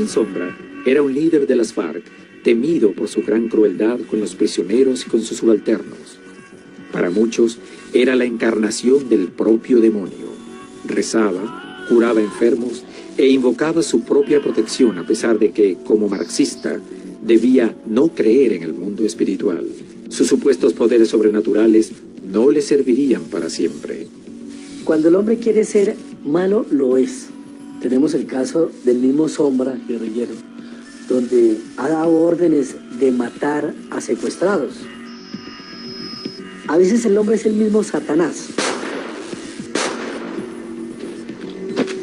Martín Sombra era un líder de las FARC, temido por su gran crueldad con los prisioneros y con sus subalternos. Para muchos, era la encarnación del propio demonio. Rezaba, curaba enfermos e invocaba su propia protección a pesar de que, como marxista, debía no creer en el mundo espiritual. Sus supuestos poderes sobrenaturales no le servirían para siempre. Cuando el hombre quiere ser malo, lo es. Tenemos el caso del mismo Sombra, guerrillero, donde ha dado órdenes de matar a secuestrados. A veces el hombre es el mismo Satanás.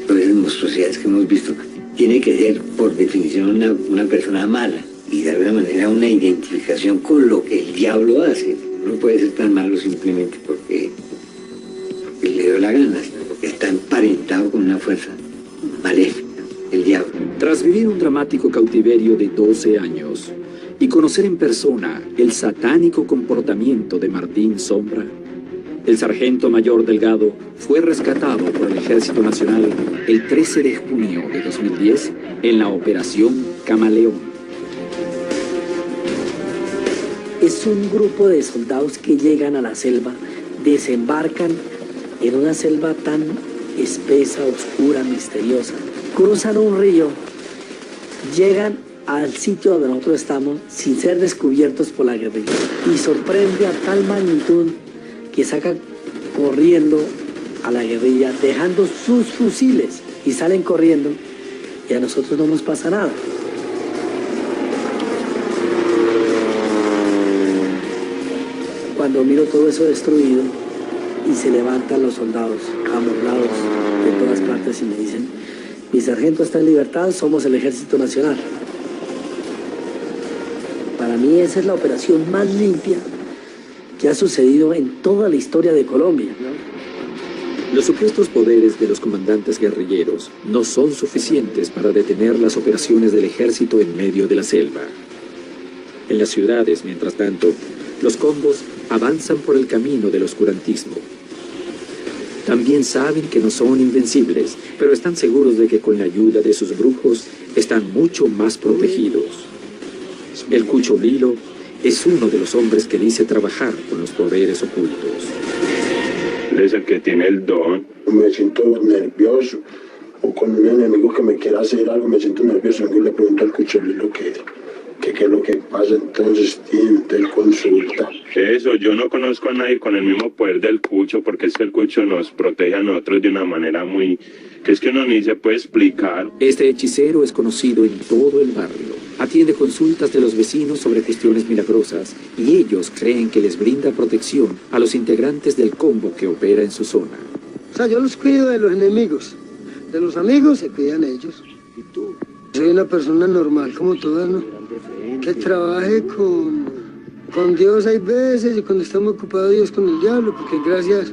Por esas monstruosidades que hemos visto, tiene que ser, por definición, una persona mala. Y de alguna manera una identificación con lo que el diablo hace. No puede ser tan malo simplemente porque le dio la gana, sino porque está emparentado con una fuerza maléfica, el diablo. Tras vivir un dramático cautiverio de 12 años y conocer en persona el satánico comportamiento de Martín Sombra, el sargento mayor Delgado fue rescatado por el Ejército Nacional el 13 de junio de 2010 en la Operación Camaleón. Es un grupo de soldados que llegan a la selva, desembarcan en una selva tan espesa, oscura, misteriosa, cruzan un río, llegan al sitio donde nosotros estamos sin ser descubiertos por la guerrilla y sorprende a tal magnitud que sacan corriendo a la guerrilla dejando sus fusiles y salen corriendo y a nosotros no nos pasa nada. Cuando miro todo eso destruido y se levantan los soldados amordados de todas partes y me dicen: mi sargento está en libertad, somos el Ejército Nacional. Para mí esa es la operación más limpia que ha sucedido en toda la historia de Colombia, ¿no? Los supuestos poderes de los comandantes guerrilleros no son suficientes para detener las operaciones del ejército en medio de la selva. En las ciudades, mientras tanto, los combos avanzan por el camino del oscurantismo. También saben que no son invencibles, pero están seguros de que con la ayuda de sus brujos están mucho más protegidos. El Cucho Lilo es uno de los hombres que dice trabajar con los poderes ocultos. Es el que tiene el don. Me siento nervioso, o con un enemigo que me quiera hacer algo, me siento nervioso, y le pregunto al Cucho Lilo qué es lo que pasa, entonces él consulta. Eso, yo no conozco a nadie con el mismo poder del Cucho, porque es que el Cucho nos protege a nosotros de una manera muy... que es que uno ni se puede explicar. Este hechicero es conocido en todo el barrio. Atiende consultas de los vecinos sobre cuestiones milagrosas y ellos creen que les brinda protección a los integrantes del combo que opera en su zona. O sea, yo los cuido de los enemigos. De los amigos se cuidan ellos. ¿Y tú? Soy una persona normal como todas, ¿no? Que trabaje con Dios hay veces y cuando está muy ocupado Dios con el diablo, porque gracias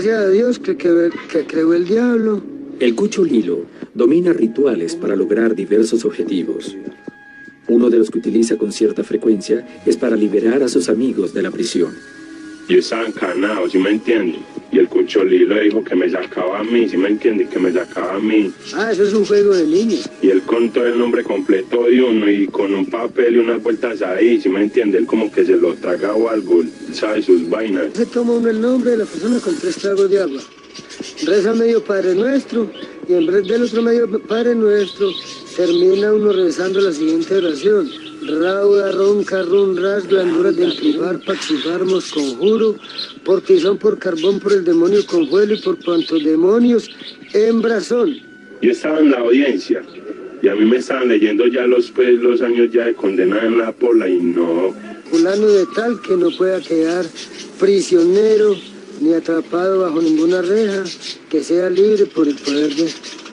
a Dios que creó el diablo. El Cucho Lilo domina rituales para lograr diversos objetivos. Uno de los que utiliza con cierta frecuencia es para liberar a sus amigos de la prisión. Yo estaba encarnado, ¿sí me entiende? Y el Cucho Lilo dijo que me sacaba a mí, ¿sí me entiende? Que me sacaba a mí. Ah, eso es un juego de niños. Y él contó el nombre completo de uno y con un papel y unas vueltas ahí, ¿sí me entiende? Él como que se lo traga o algo, sabe sus vainas. Se toma uno el nombre de la persona con 3 tragos de agua. Reza medio Padre Nuestro y en vez del otro medio Padre Nuestro termina uno rezando la siguiente oración: rauda, ronca, run, ras, glanduras de empujar, paxifarmos, conjuro, por tizón, por carbón, por el demonio conjuelo y por cuantos demonios hembras son. Yo estaba en la audiencia y a mí me estaban leyendo ya los años ya de condena en la pola y no. Fulano de tal que no pueda quedar prisionero ni atrapado bajo ninguna reja, que sea libre por el poder de...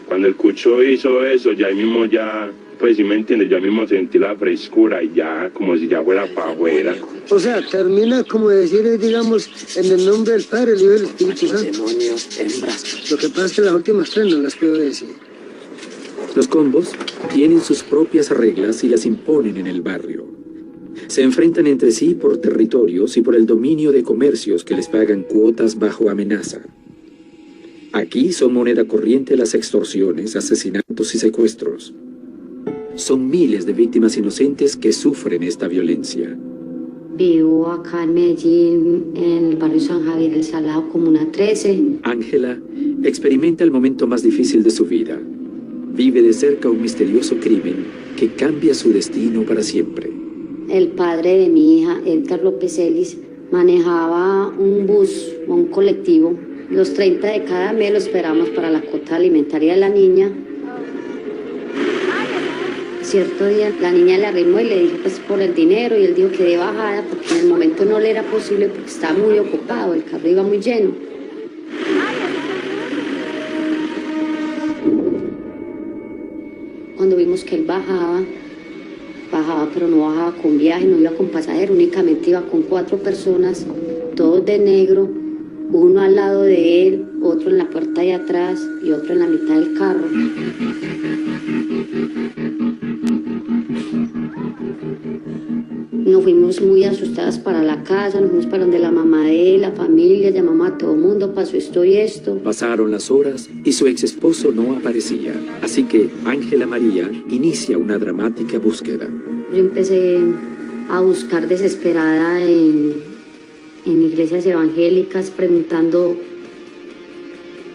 Cuando el Cucho hizo eso, ya ahí mismo ya, pues si me entiendes, yo mismo sentí la frescura y ya, como si ya fuera para afuera. O sea, termina como decir, digamos, en el nombre del Padre, el Hijo y del Espíritu Santo. Demonios hembras. Lo que pasa es que las últimas 3 no las puedo decir. Los combos tienen sus propias reglas y las imponen en el barrio. Se enfrentan entre sí por territorios y por el dominio de comercios que les pagan cuotas bajo amenaza. Aquí son moneda corriente las extorsiones, asesinatos y secuestros. Son miles de víctimas inocentes que sufren esta violencia. Vivo acá en Medellín, en el barrio San Javier del Salado, Comuna 13. Ángela experimenta el momento más difícil de su vida. Vive de cerca un misterioso crimen que cambia su destino para siempre. El padre de mi hija, Edgar López Ellis, manejaba un bus o un colectivo. Los 30 de cada mes lo esperamos para la cuota alimentaria de la niña. Cierto día la niña le arrimó y le dijo pues por el dinero, y él dijo que de bajada porque en el momento no le era posible porque estaba muy ocupado, el carro iba muy lleno. Cuando vimos que él bajaba pero no bajaba con viaje, no iba con pasajero, únicamente iba con 4 personas, todos de negro, uno al lado de él, otro en la puerta de atrás y otro en la mitad del carro. Nos fuimos muy asustadas para la casa, nos fuimos para donde la mamá de él, la familia, llamamos a todo el mundo, pasó esto y esto. Pasaron las horas y su ex esposo no aparecía, así que Ángela María inicia una dramática búsqueda. Yo empecé a buscar desesperada en iglesias evangélicas, preguntando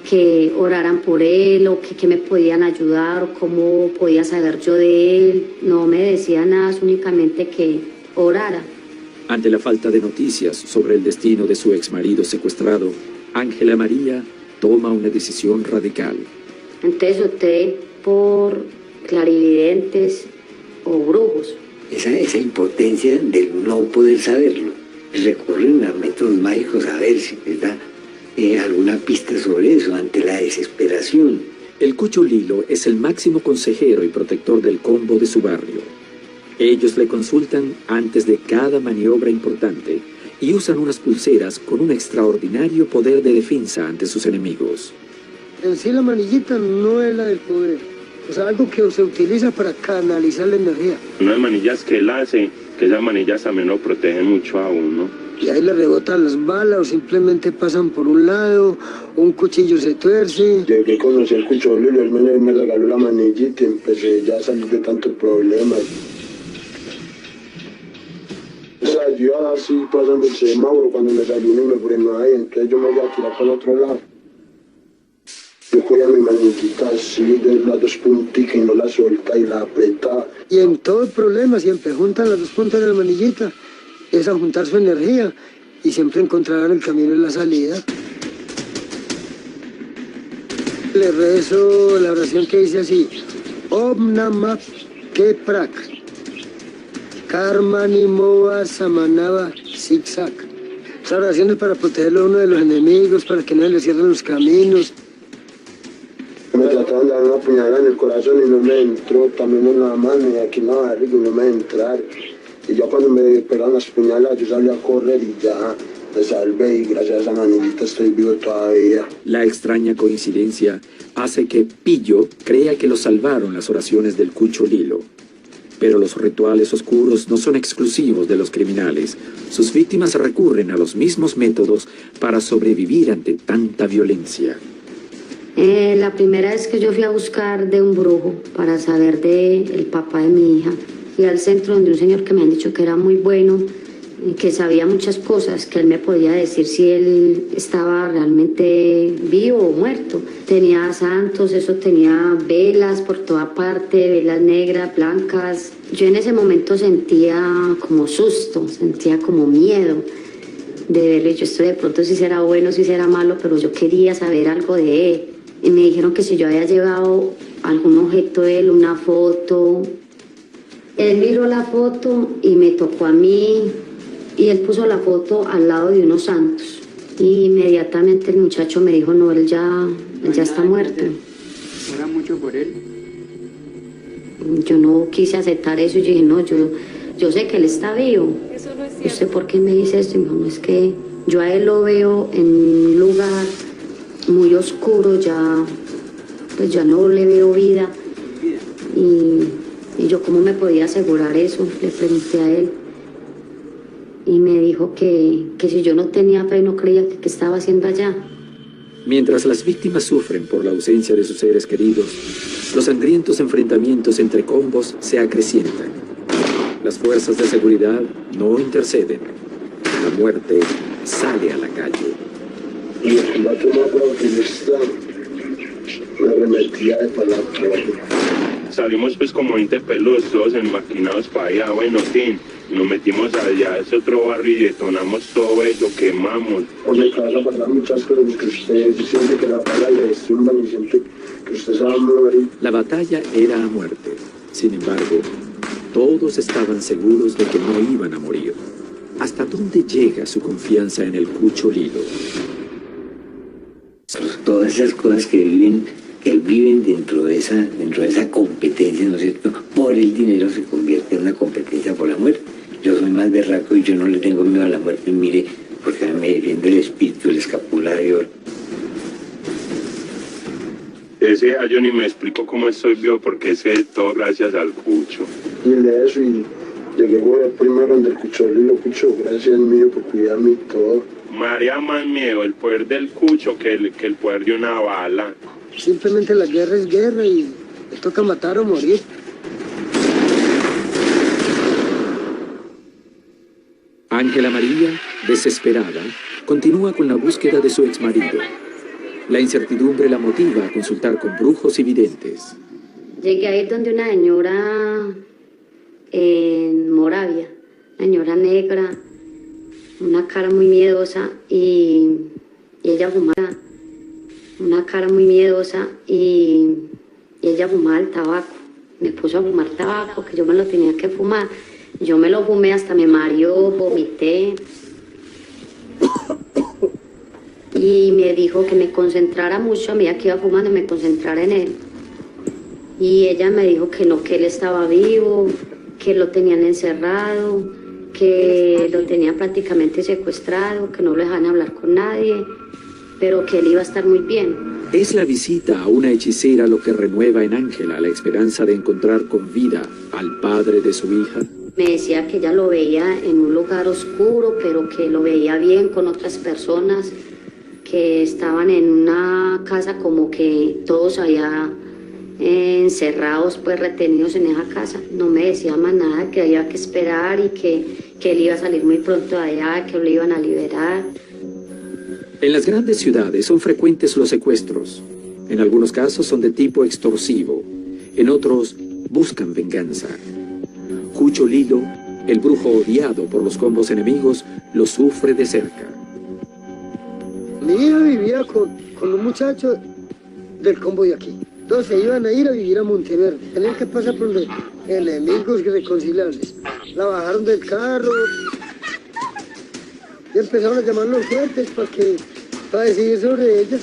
que oraran por él o que me podían ayudar o cómo podía saber yo de él. No me decía nada, únicamente que orara. Ante la falta de noticias sobre el destino de su exmarido secuestrado, Ángela María toma una decisión radical. Entonces opté por clarividentes o brujos. Esa impotencia de no poder saberlo. Recurren a métodos mágicos a ver si les da alguna pista sobre eso ante la desesperación. El Cucho Lilo es el máximo consejero y protector del combo de su barrio. Ellos le consultan antes de cada maniobra importante y usan unas pulseras con un extraordinario poder de defensa ante sus enemigos. En sí la manillita no es la del poder, es algo que se utiliza para canalizar la energía. Unas manillas que él hace, que esas manillas también lo protegen mucho a uno. Y ahí le rebotan las balas o simplemente pasan por un lado, un cuchillo se tuerce. Desde que conocí el Cucho Lilo, él me regaló la manillita y empecé ya a salir de tantos problemas. O sea, yo así pasando el semáforo cuando me salió y me frenó ahí, entonces yo me iba a tirar para el otro lado. Yo cogía mi manillita así de las 2 punticas y no la solta y la apretaba. Y en todo problema siempre juntan las 2 puntas de la manillita, es a juntar su energía y siempre encontrarán el camino en la salida. Le rezo la oración que dice así: Om Namah Keprak Karma Nimova Samanava Zigzag. Esta oración es para protegerlo a uno de los enemigos, para que no le cierren los caminos. Me trataron de dar una puñalada en el corazón y no me entró, también en la mano y aquí en la barriga y no me entraron. Y yo cuando me pegaron las puñaladas yo salí a correr y ya me salvé y gracias a esa manillita estoy vivo todavía. La extraña coincidencia hace que Pillo crea que lo salvaron las oraciones del Cucho Lilo. Pero los rituales oscuros no son exclusivos de los criminales. Sus víctimas recurren a los mismos métodos para sobrevivir ante tanta violencia. La primera vez que yo fui a buscar de un brujo para saber del papá de mi hija, fui al centro donde un señor que me han dicho que era muy bueno, que sabía muchas cosas, que él me podía decir si él estaba realmente vivo o muerto. Tenía santos, eso tenía velas por toda parte, velas negras, blancas. Yo en ese momento sentía como susto, sentía como miedo de verlo. Yo estoy de pronto si será bueno, si será malo, pero yo quería saber algo de él. Y me dijeron que si yo había llevado algún objeto de él, una foto. Él miró la foto y me tocó a mí y él puso la foto al lado de unos santos. Y inmediatamente el muchacho me dijo, no, él ya está muerto. ¿Ora mucho por él? Yo no quise aceptar eso y yo dije, no, yo sé que él está vivo. Eso no es cierto. No sé por qué me dice esto. Y no, es que yo a él lo veo en un lugar muy oscuro, pues ya no le veo vida. Y yo, ¿cómo me podía asegurar eso? Le pregunté a él. Y me dijo que si yo no tenía fe, no creía que estaba haciendo allá. Mientras las víctimas sufren por la ausencia de sus seres queridos, los sangrientos enfrentamientos entre combos se acrecientan. Las fuerzas de seguridad no interceden. La muerte sale a la calle. Y el vato más bravo que yo estaba, me arremetía de palabra. Salimos pues como 20 pelos, todos enmaquinados para allá, bueno, nos metimos allá a ese otro barrio y detonamos todo eso, quemamos. Por mi cabeza pasaron muchas cosas, porque usted siente que la bala le destruye y siente que usted se va a morir. La batalla era a muerte. Sin embargo, todos estaban seguros de que no iban a morir. ¿Hasta dónde llega su confianza en el Cucho Lilo? Todas esas cosas que viven dentro de esa competencia, ¿no es cierto? Por el dinero se convierte en una competencia por la muerte. Yo soy más berraco y yo no le tengo miedo a la muerte, mire, porque me defiende el espíritu, el escapulario. Ese yo ni me explico cómo estoy vivo, porque ese es todo gracias al Cucho. Y de eso, y llegué primero donde el Cucho Lilo, Cucho, gracias mío por cuidarme y todo. María más miedo el poder del Cucho que el poder de una bala. Simplemente la guerra es guerra y le toca matar o morir. Ángela María, desesperada, continúa con la búsqueda de su exmarido. La incertidumbre la motiva a consultar con brujos y videntes. Llegué a ir donde una señora en Moravia, una señora negra, una cara muy miedosa y ella fumaba, una cara muy miedosa y ella fumaba el tabaco. Me puso a fumar tabaco, que yo me lo tenía que fumar. Yo me lo fumé, hasta me mareó, vomité. Y me dijo que me concentrara mucho, a medida que iba fumando, me concentrara en él. Y ella me dijo que no, que él estaba vivo, que lo tenían encerrado, que lo tenían prácticamente secuestrado, que no lo dejaban hablar con nadie, pero que él iba a estar muy bien. Es la visita a una hechicera lo que renueva en Ángela la esperanza de encontrar con vida al padre de su hija. Me decía que ella lo veía en un lugar oscuro, pero que lo veía bien con otras personas, que estaban en una casa como que todos allá encerrados, pues retenidos en esa casa. No me decía más nada, que había que esperar y que él iba a salir muy pronto de allá, que lo iban a liberar. En las grandes ciudades son frecuentes los secuestros. En algunos casos son de tipo extorsivo, en otros buscan venganza. Cucho Lilo, el brujo odiado por los combos enemigos, lo sufre de cerca. Mi hija vivía con un muchacho del combo de aquí. Entonces iban a ir a vivir a Monteverde. Tenían que pasar por los enemigos irreconciliables. La bajaron del carro y empezaron a llamar los fuertes para decidir sobre ellas.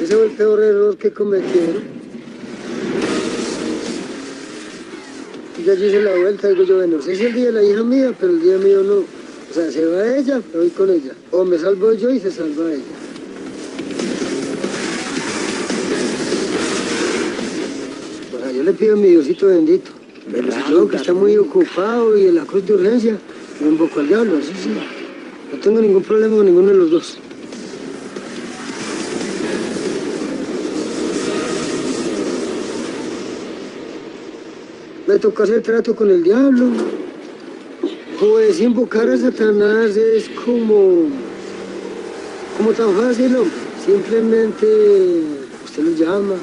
Ese fue el peor error que cometieron. Y yo hice la vuelta, digo yo, bueno, ese es el día de la hija mía, pero el día mío no. O sea, se va ella, me voy con ella. O me salvo yo y se salva ella. O sea, yo le pido a mi Diosito bendito. Yo que está muy ocupado y en la cruz de urgencia, me invoco al diablo, así sí. No tengo ningún problema con ninguno de los dos. Me tocó hacer trato con el diablo. Pues invocar a Satanás es como tan fácil, ¿no? Simplemente usted lo llama,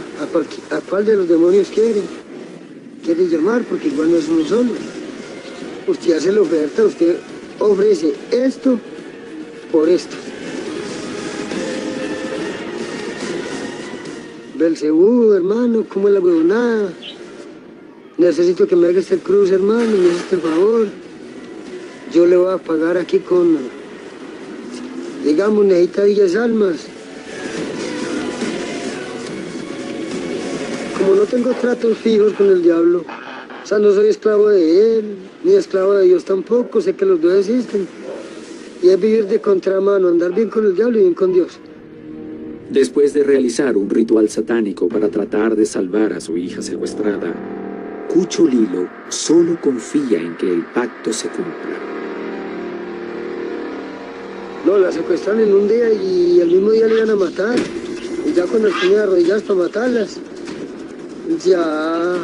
a cuál de los demonios quiere llamar, porque igual no es uno solo. Usted hace la oferta, usted ofrece esto por esto. Belcebú, hermano, ¿cómo es la huevonada? Necesito que me haga esta cruz, hermano, me hace este favor. Yo le voy a pagar aquí con, digamos, necesita 10 almas. Como no tengo tratos fijos con el diablo, o sea, no soy esclavo de él, ni esclavo de Dios tampoco, sé que los dos existen. Y es vivir de contramano, andar bien con el diablo y bien con Dios. Después de realizar un ritual satánico para tratar de salvar a su hija secuestrada, Cucho Lilo solo confía en que el pacto se cumpla. No, la secuestraron en un día y el mismo día le iban a matar. Y ya cuando tenía arrodilladas para matarlas, ya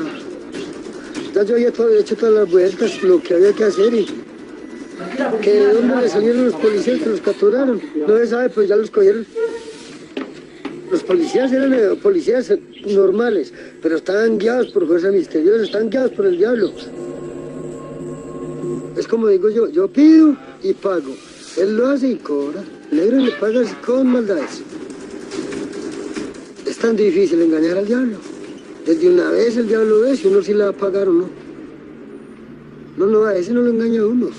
yo había hecho todas las vueltas, lo que había que hacer y que de dónde le salieron los policías que los capturaron. No se sabe, pues ya los cogieron. Los policías eran policías normales, pero estaban guiados por fuerza misteriosa, estaban guiados por el diablo. Es como digo yo pido y pago. Él lo hace y cobra. El negro le paga con maldades. Es tan difícil engañar al diablo. Desde una vez el diablo ve si uno sí le va a pagar o no. No, a ese no lo engaña a uno.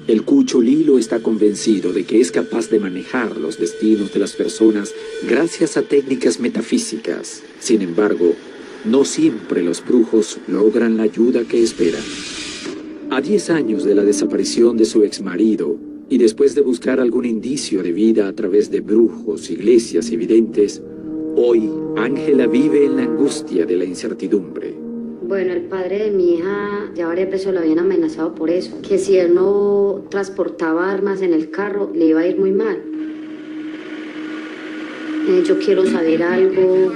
El Cucho Lilo está convencido de que es capaz de manejar los destinos de las personas gracias a técnicas metafísicas. Sin embargo, no siempre los brujos logran la ayuda que esperan. A 10 años de la desaparición de su exmarido, y después de buscar algún indicio de vida a través de brujos, iglesias y videntes, hoy Ángela vive en la angustia de la incertidumbre. Bueno, el padre de mi hija ya varias veces lo habían amenazado por eso, que si él no transportaba armas en el carro le iba a ir muy mal. Yo quiero saber algo,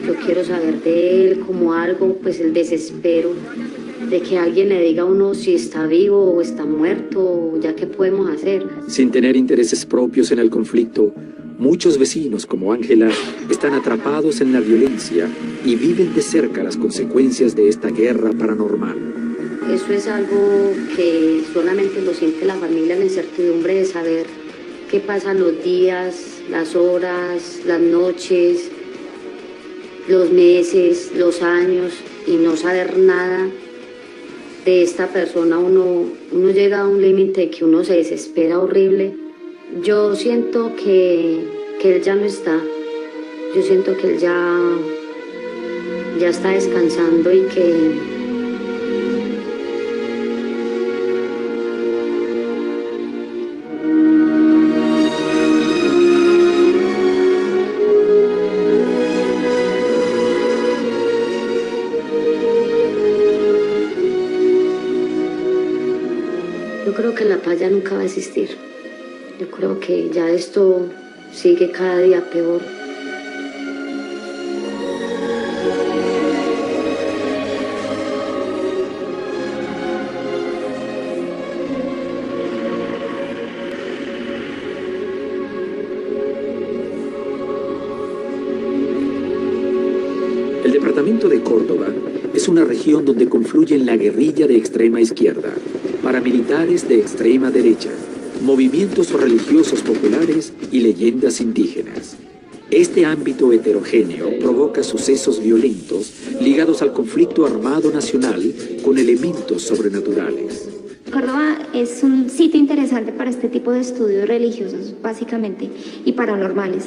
yo quiero saber de él como algo, pues el desespero de que alguien le diga a uno si está vivo o está muerto, ya qué podemos hacer. Sin tener intereses propios en el conflicto, muchos vecinos como Ángela están atrapados en la violencia y viven de cerca las consecuencias de esta guerra paranormal. Eso es algo que solamente lo siente la familia, la incertidumbre de saber qué pasan los días, las horas, las noches, los meses, los años y no saber nada de esta persona. Uno llega a un límite que uno se desespera horrible. Yo siento que él ya no está. Yo siento que él ya está descansando y que yo creo que la paz ya nunca va a existir. Yo creo que ya esto sigue cada día peor. El departamento de Córdoba es una región donde confluyen la guerrilla de extrema izquierda, paramilitares de extrema derecha, movimientos religiosos populares y leyendas indígenas. Este ámbito heterogéneo provoca sucesos violentos ligados al conflicto armado nacional con elementos sobrenaturales. Córdoba es un sitio interesante para este tipo de estudios religiosos, básicamente, y paranormales,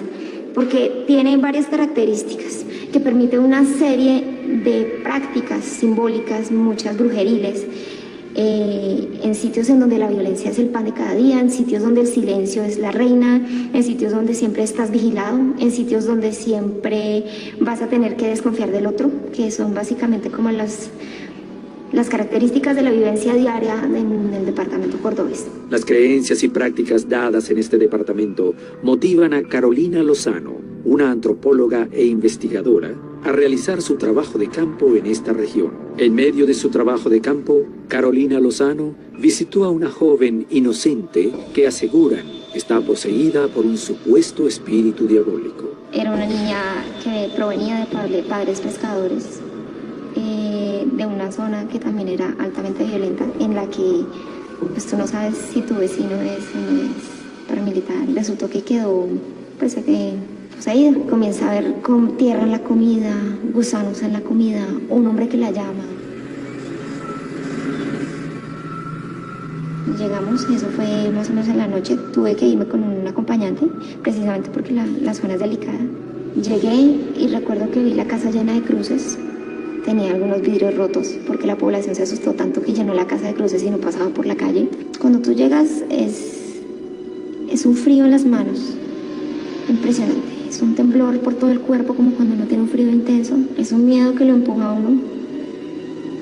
porque tiene varias características que permiten una serie de prácticas simbólicas, muchas brujeriles, en sitios en donde la violencia es el pan de cada día, en sitios donde el silencio es la reina, en sitios donde siempre estás vigilado, en sitios donde siempre vas a tener que desconfiar del otro, que son básicamente como las características de la vivencia diaria en el departamento cordobés. Las creencias y prácticas dadas en este departamento motivan a Carolina Lozano, una antropóloga e investigadora, a realizar su trabajo de campo en esta región. En medio de su trabajo de campo, Carolina Lozano visitó a una joven inocente que aseguran está poseída por un supuesto espíritu diabólico. Era una niña que provenía de padres pescadores, de una zona que también era altamente violenta, en la que pues, tú no sabes si tu vecino es o no es paramilitar. Resultó que quedó poseída. Comienza a ver con tierra en la comida, gusanos en la comida, un hombre que la llama. Llegamos, eso fue más o menos en la noche. Tuve que irme con un acompañante, precisamente porque la zona es delicada. Llegué y recuerdo que vi la casa llena de cruces. Tenía algunos vidrios rotos porque la población se asustó tanto que llenó la casa de cruces y no pasaba por la calle. Cuando tú llegas es un frío en las manos, impresionante. Es un temblor por todo el cuerpo, como cuando uno tiene un frío intenso. Es un miedo que lo empuja a uno,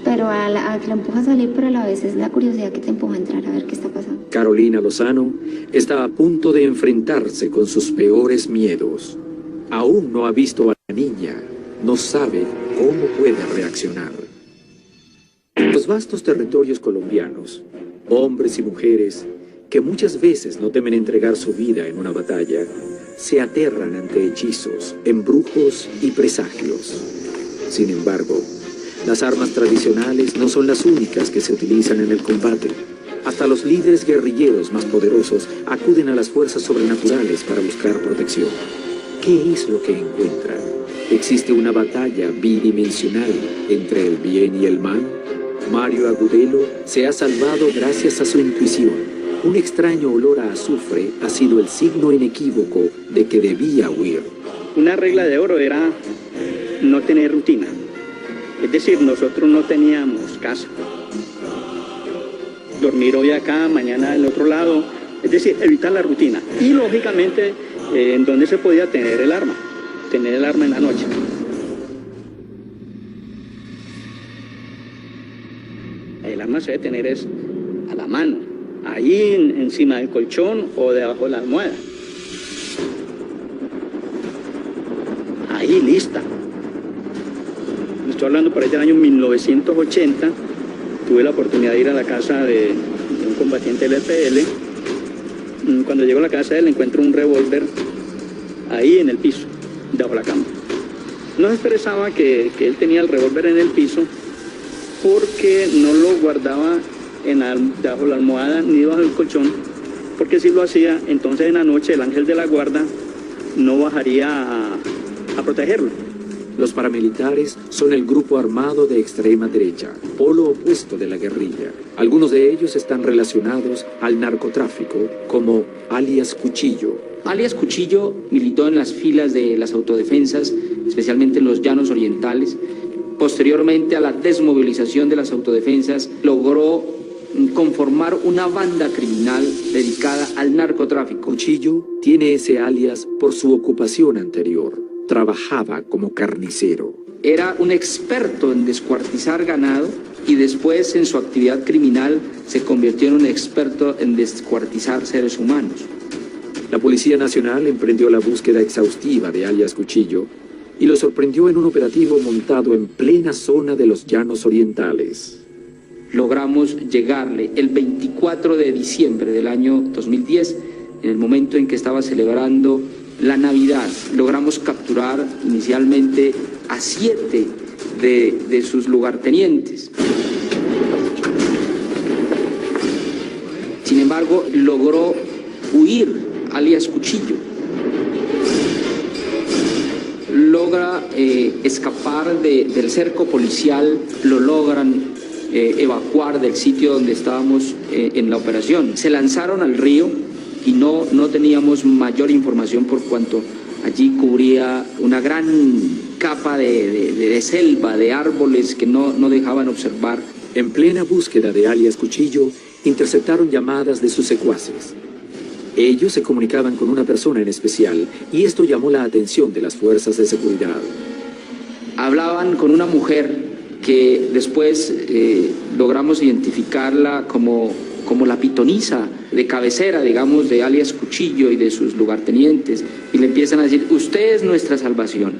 pero a que lo empuja a salir, pero a la vez es la curiosidad que te empuja a entrar a ver qué está pasando. Carolina Lozano está a punto de enfrentarse con sus peores miedos. Aún no ha visto a la niña, no sabe cómo puede reaccionar. En los vastos territorios colombianos, hombres y mujeres que muchas veces no temen entregar su vida en una batalla, se aterran ante hechizos, embrujos y presagios. Sin embargo, las armas tradicionales no son las únicas que se utilizan en el combate. Hasta los líderes guerrilleros más poderosos acuden a las fuerzas sobrenaturales para buscar protección. ¿Qué es lo que encuentran? ¿Existe una batalla bidimensional entre el bien y el mal? Mario Agudelo se ha salvado gracias a su intuición. Un extraño olor a azufre ha sido el signo inequívoco de que debía huir. Una regla de oro era no tener rutina. Es decir, nosotros no teníamos casa. Dormir hoy acá, mañana en otro lado. Es decir, evitar la rutina. Y lógicamente, en donde se podía tener el arma. Tener el arma en la noche. El arma se debe tener es a la mano, ahí encima del colchón o debajo de la almohada. Ahí lista. Estoy hablando por ahí del año 1980. Tuve la oportunidad de ir a la casa de un combatiente del EPL. Cuando llego a la casa de él encuentro un revólver ahí en el piso, debajo de la cama. No se expresaba que él tenía el revólver en el piso porque no lo guardaba debajo de la almohada ni debajo del colchón, porque si lo hacía, entonces en la noche el ángel de la guarda no bajaría a protegerlo. Los paramilitares son el grupo armado de extrema derecha, polo opuesto de la guerrilla. Algunos de ellos están relacionados al narcotráfico, como alias Cuchillo. Alias Cuchillo militó en las filas de las autodefensas, especialmente en los llanos orientales. Posteriormente a la desmovilización de las autodefensas, logró conformar una banda criminal dedicada al narcotráfico. Cuchillo tiene ese alias por su ocupación anterior. Trabajaba como carnicero. Era un experto en descuartizar ganado y después en su actividad criminal se convirtió en un experto en descuartizar seres humanos. La Policía Nacional emprendió la búsqueda exhaustiva de alias Cuchillo y lo sorprendió en un operativo montado en plena zona de los llanos orientales. Logramos llegarle el 24 de diciembre del año 2010, en el momento en que estaba celebrando la Navidad. Logramos capturar inicialmente a 7 de sus lugartenientes. Sin embargo, logró huir alias Cuchillo. Logra escapar del cerco policial, lo logran evacuar del sitio donde estábamos en la operación. Se lanzaron al río y no teníamos mayor información por cuanto allí cubría una gran capa de selva, de árboles que no dejaban observar. En plena búsqueda de alias Cuchillo, interceptaron llamadas de sus secuaces. Ellos se comunicaban con una persona en especial y esto llamó la atención de las fuerzas de seguridad. Hablaban con una mujer que después logramos identificarla como la pitonisa de cabecera, digamos, de alias Cuchillo y de sus lugartenientes, y le empiezan a decir: usted es nuestra salvación,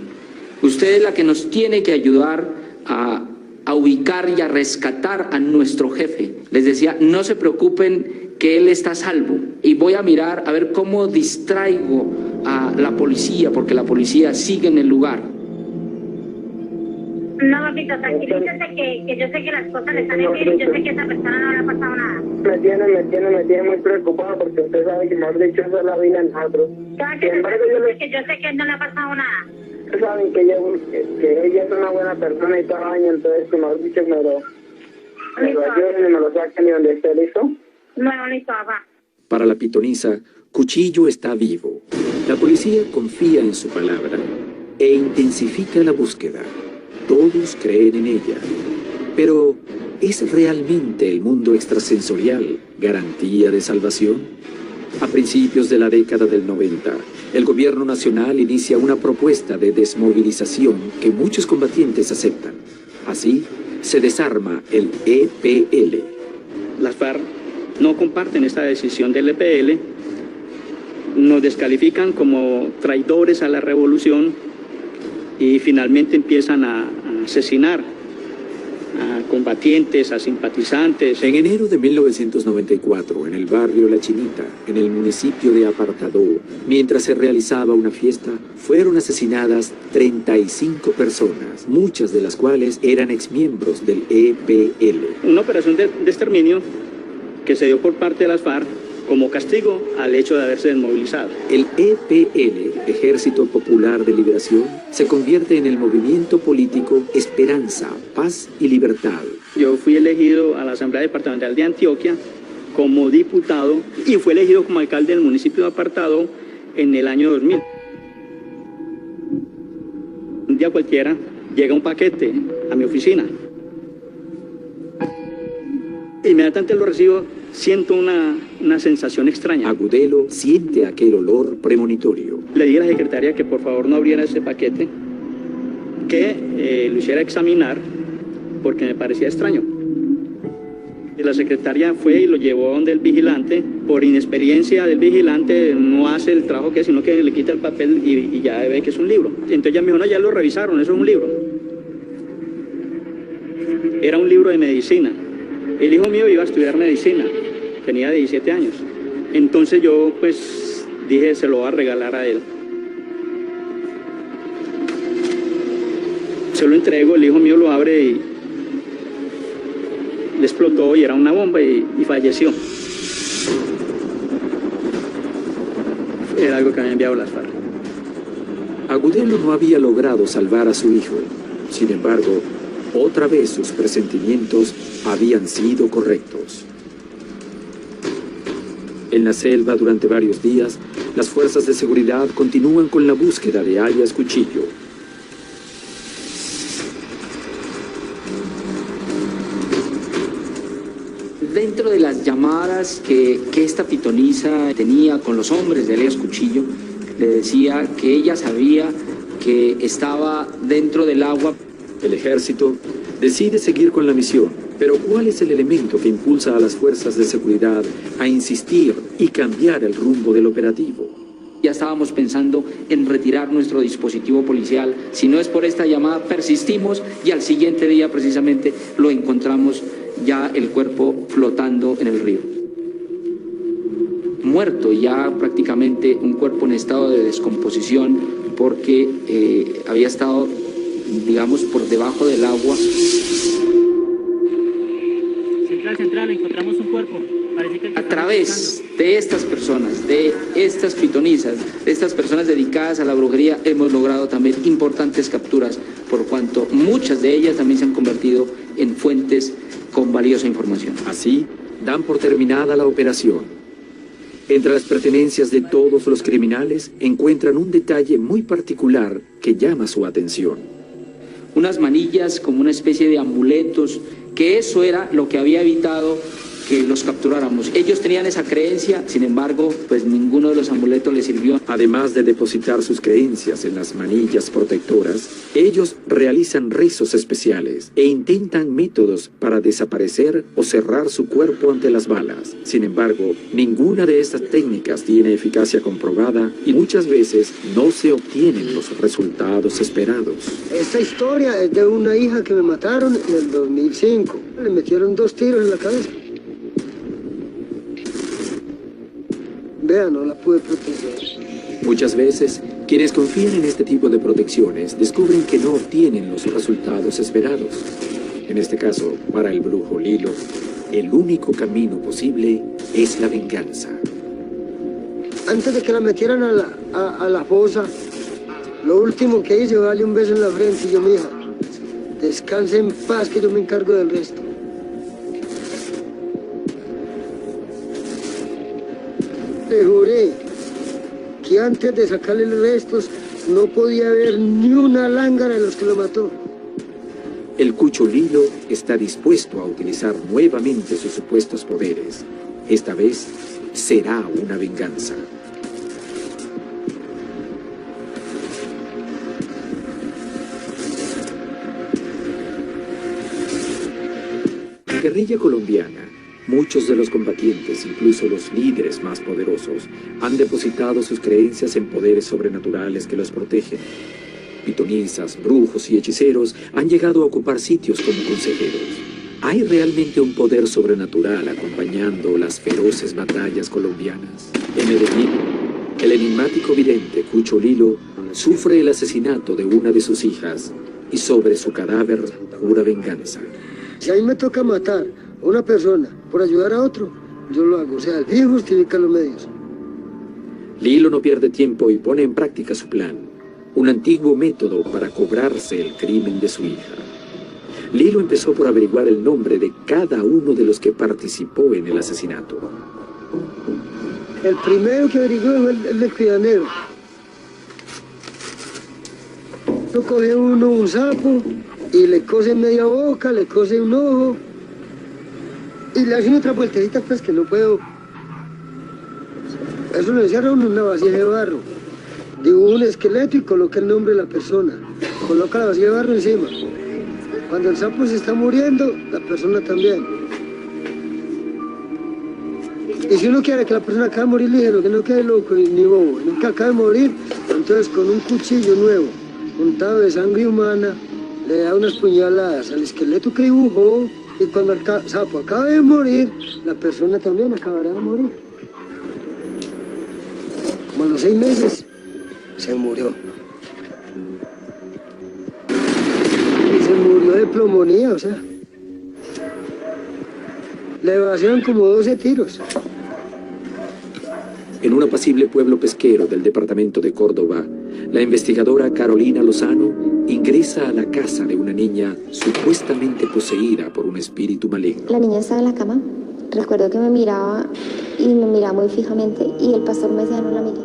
usted es la que nos tiene que ayudar a ubicar y a rescatar a nuestro jefe. Les decía: no se preocupen, que él está a salvo, y voy a mirar a ver cómo distraigo a la policía, porque la policía sigue en el lugar. No, papito, tranquilízate que yo sé que las cosas le están bien y yo sé que a esa persona no le ha pasado nada. Me tiene muy preocupado porque usted sabe que mejor dicho eso es la vida en nosotros. Que yo sé que no le ha pasado nada. Ustedes saben que ella es una buena persona y todo el año, entonces mejor dicho me lo ayuden y me lo saquen y donde esté, ¿listo? No, listo, papá. Para la pitonisa, Cuchillo está vivo. La policía confía en su palabra e intensifica la búsqueda. Todos creen en ella. Pero, ¿es realmente el mundo extrasensorial garantía de salvación? A principios de la década del 90, el gobierno nacional inicia una propuesta de desmovilización que muchos combatientes aceptan. Así, se desarma el EPL. Las FARC no comparten esta decisión del EPL, nos descalifican como traidores a la revolución y finalmente empiezan a asesinar a combatientes, a simpatizantes. En enero de 1994, en el barrio La Chinita, en el municipio de Apartadó, mientras se realizaba una fiesta, fueron asesinadas 35 personas, muchas de las cuales eran exmiembros del EPL. Una operación de exterminio que se dio por parte de las FARC como castigo al hecho de haberse desmovilizado. El EPL, Ejército Popular de Liberación, se convierte en el movimiento político Esperanza, Paz y Libertad. Yo fui elegido a la Asamblea Departamental de Antioquia como diputado y fui elegido como alcalde del municipio de Apartado en el año 2000. Un día cualquiera llega un paquete a mi oficina. Inmediatamente lo recibo, siento una sensación extraña. Agudelo siente aquel olor premonitorio. Le dije a la secretaria que por favor no abriera ese paquete, que lo hiciera examinar porque me parecía extraño. Y la secretaria fue y lo llevó donde el vigilante. Por inexperiencia del vigilante no hace el trabajo que es, sino que le quita el papel y ya ve que es un libro. Entonces ya me dijo, no, ya lo revisaron, eso es un libro. Era un libro de medicina. El hijo mío iba a estudiar medicina, tenía 17 años. Entonces yo pues dije, se lo voy a regalar a él. Se lo entrego, el hijo mío lo abre y le explotó y era una bomba y falleció. Era algo que había enviado las FARC. Agudelo no había logrado salvar a su hijo. Sin embargo, otra vez sus presentimientos habían sido correctos. En la selva durante varios días, las fuerzas de seguridad continúan con la búsqueda de alias Cuchillo. Dentro de las llamadas que esta pitonisa tenía con los hombres de alias Cuchillo, le decía que ella sabía que estaba dentro del agua. El ejército decide seguir con la misión, pero ¿cuál es el elemento que impulsa a las fuerzas de seguridad a insistir y cambiar el rumbo del operativo? Ya estábamos pensando en retirar nuestro dispositivo policial. Si no es por esta llamada, persistimos y al siguiente día precisamente lo encontramos ya el cuerpo flotando en el río. Muerto, ya prácticamente un cuerpo en estado de descomposición porque había estado, digamos, por debajo del agua. Central, encontramos un cuerpo. Parece que a través de estas personas, de estas pitonisas, de estas personas dedicadas a la brujería, hemos logrado también importantes capturas, por cuanto muchas de ellas también se han convertido en fuentes con valiosa información. Así, dan por terminada la operación. Entre las pertenencias de todos los criminales encuentran un detalle muy particular que llama su atención. Unas manillas como una especie de amuletos, que eso era lo que había evitado que los capturáramos. Ellos tenían esa creencia, sin embargo, pues ninguno de los amuletos les sirvió. Además de depositar sus creencias en las manillas protectoras, ellos realizan rezos especiales e intentan métodos para desaparecer o cerrar su cuerpo ante las balas. Sin embargo, ninguna de estas técnicas tiene eficacia comprobada y muchas veces no se obtienen los resultados esperados. Esta historia es de una hija que me mataron en el 2005. Le metieron 2 tiros en la cabeza. Vea, no la pude proteger. Muchas veces, quienes confían en este tipo de protecciones descubren que no obtienen los resultados esperados. En este caso, para el brujo Lilo, el único camino posible es la venganza. Antes de que la metieran a la fosa, lo último que hice fue darle un beso en la frente y yo, mija, descanse en paz que yo me encargo del resto. Le juré que antes de sacarle los restos no podía haber ni una lángara de los que lo mató. El Cucho Lilo está dispuesto a utilizar nuevamente sus supuestos poderes, esta vez será una venganza. En la guerrilla colombiana, muchos de los combatientes, incluso los líderes más poderosos, han depositado sus creencias en poderes sobrenaturales que los protegen. Pitonisas, brujos y hechiceros han llegado a ocupar sitios como consejeros. ¿Hay realmente un poder sobrenatural acompañando las feroces batallas colombianas? En Medellín, el enigmático vidente Cucho Lilo sufre el asesinato de una de sus hijas y sobre su cadáver jura venganza. Si a mí me toca matar a una persona por ayudar a otro, yo lo hago. O sea, el fin justifica los medios. Lilo no pierde tiempo y pone en práctica su plan, un antiguo método para cobrarse el crimen de su hija. Lilo empezó por averiguar el nombre de cada uno de los que participó en el asesinato. El primero que averiguó fue el del crianero. Yo coge uno un sapo y le cose media boca, le cose un ojo y le hace otra vueltecita pues que no puedo. Eso lo encierra uno en una vasija de barro. Dibuja un esqueleto y coloca el nombre de la persona. Coloca la vasija de barro encima. Cuando el sapo se está muriendo, la persona también. Y si uno quiere que la persona acabe de morir ligero, que no quede loco ni bobo, no que acabe de morir, entonces con un cuchillo nuevo, untado de sangre humana, le da unas puñaladas al esqueleto que dibujó y cuando el sapo acabe de morir, la persona también acabará de morir. Como a los 6 meses, se murió. Y se murió de pulmonía, o sea. Le evasieron como 12 tiros. En un apacible pueblo pesquero del departamento de Córdoba, la investigadora Carolina Lozano ingresa a la casa de una niña supuestamente poseída por un espíritu maligno. La niña estaba en la cama. Recuerdo que me miraba y me miraba muy fijamente y el pastor me decía no la mire.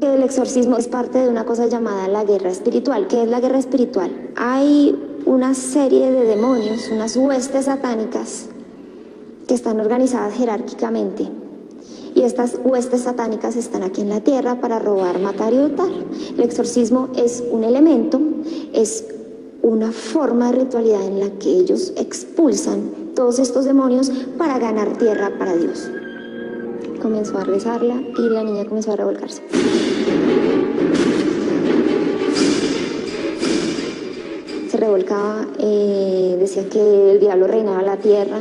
El exorcismo es parte de una cosa llamada la guerra espiritual. ¿Qué es la guerra espiritual? Hay una serie de demonios, unas huestes satánicas que están organizadas jerárquicamente. Y estas huestes satánicas están aquí en la tierra para robar, matar y hurtar. El exorcismo es un elemento, es una forma de ritualidad en la que ellos expulsan todos estos demonios para ganar tierra para Dios. Comenzó a rezarla y la niña comenzó a revolcarse. Se revolcaba, decía que el diablo reinaba la tierra.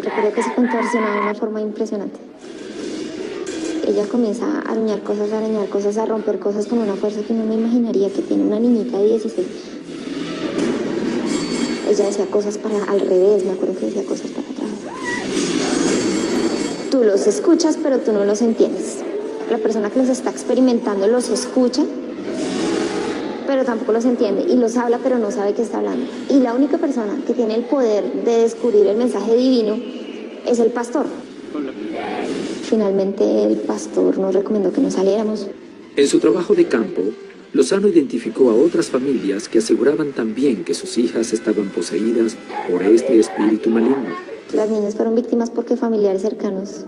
Recuerdo que se contorsionaba de una forma impresionante. Ella comienza a arañar cosas, a romper cosas con una fuerza que no me imaginaría que tiene una niñita de 16. Ella decía cosas al revés, me acuerdo que decía cosas para atrás. Tú los escuchas, pero tú no los entiendes. La persona que los está experimentando los escucha, pero tampoco los entiende, y los habla, pero no sabe qué está hablando. Y la única persona que tiene el poder de descubrir el mensaje divino es el pastor. Finalmente el pastor nos recomendó que no saliéramos. En su trabajo de campo, Lozano identificó a otras familias que aseguraban también que sus hijas estaban poseídas por este espíritu maligno. Las niñas fueron víctimas porque familiares cercanos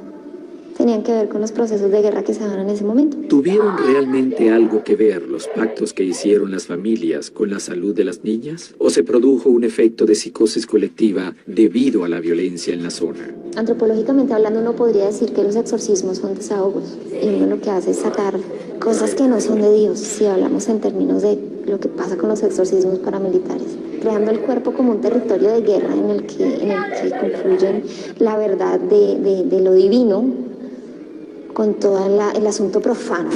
tenían que ver con los procesos de guerra que se daban en ese momento. ¿Tuvieron realmente algo que ver los pactos que hicieron las familias con la salud de las niñas? ¿O se produjo un efecto de psicosis colectiva debido a la violencia en la zona? Antropológicamente hablando, uno podría decir que los exorcismos son desahogos. Y uno lo que hace es sacar cosas que no son de Dios, si hablamos en términos de lo que pasa con los exorcismos paramilitares. Creando el cuerpo como un territorio de guerra en el que confluyen la verdad de lo divino con todo el asunto profano.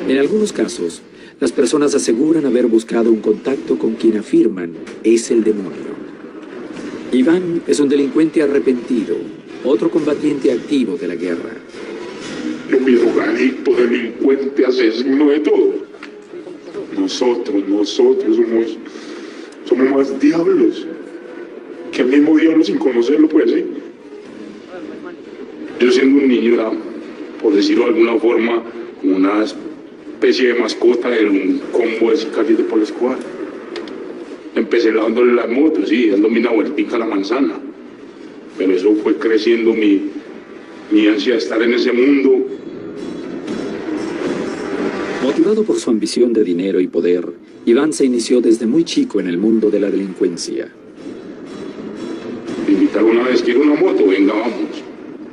En algunos casos, las personas aseguran haber buscado un contacto con quien afirman es el demonio. Iván es un delincuente arrepentido, otro combatiente activo de la guerra. Yo mi drogadicto, delincuente, asesino de todo. Nosotros somos más diablos que el mismo diablo sin conocerlo, pues sí. Yo siendo un niño era, por decirlo de alguna forma, una especie de mascota de un combo de sicarios de Polo Escobar. Empecé lavándole las motos, sí, dándome una vueltica a la manzana. Pero eso fue creciendo mi ansia de estar en ese mundo. Motivado por su ambición de dinero y poder, Iván se inició desde muy chico en el mundo de la delincuencia. Me invitaron una vez, quiero una moto, venga, vamos.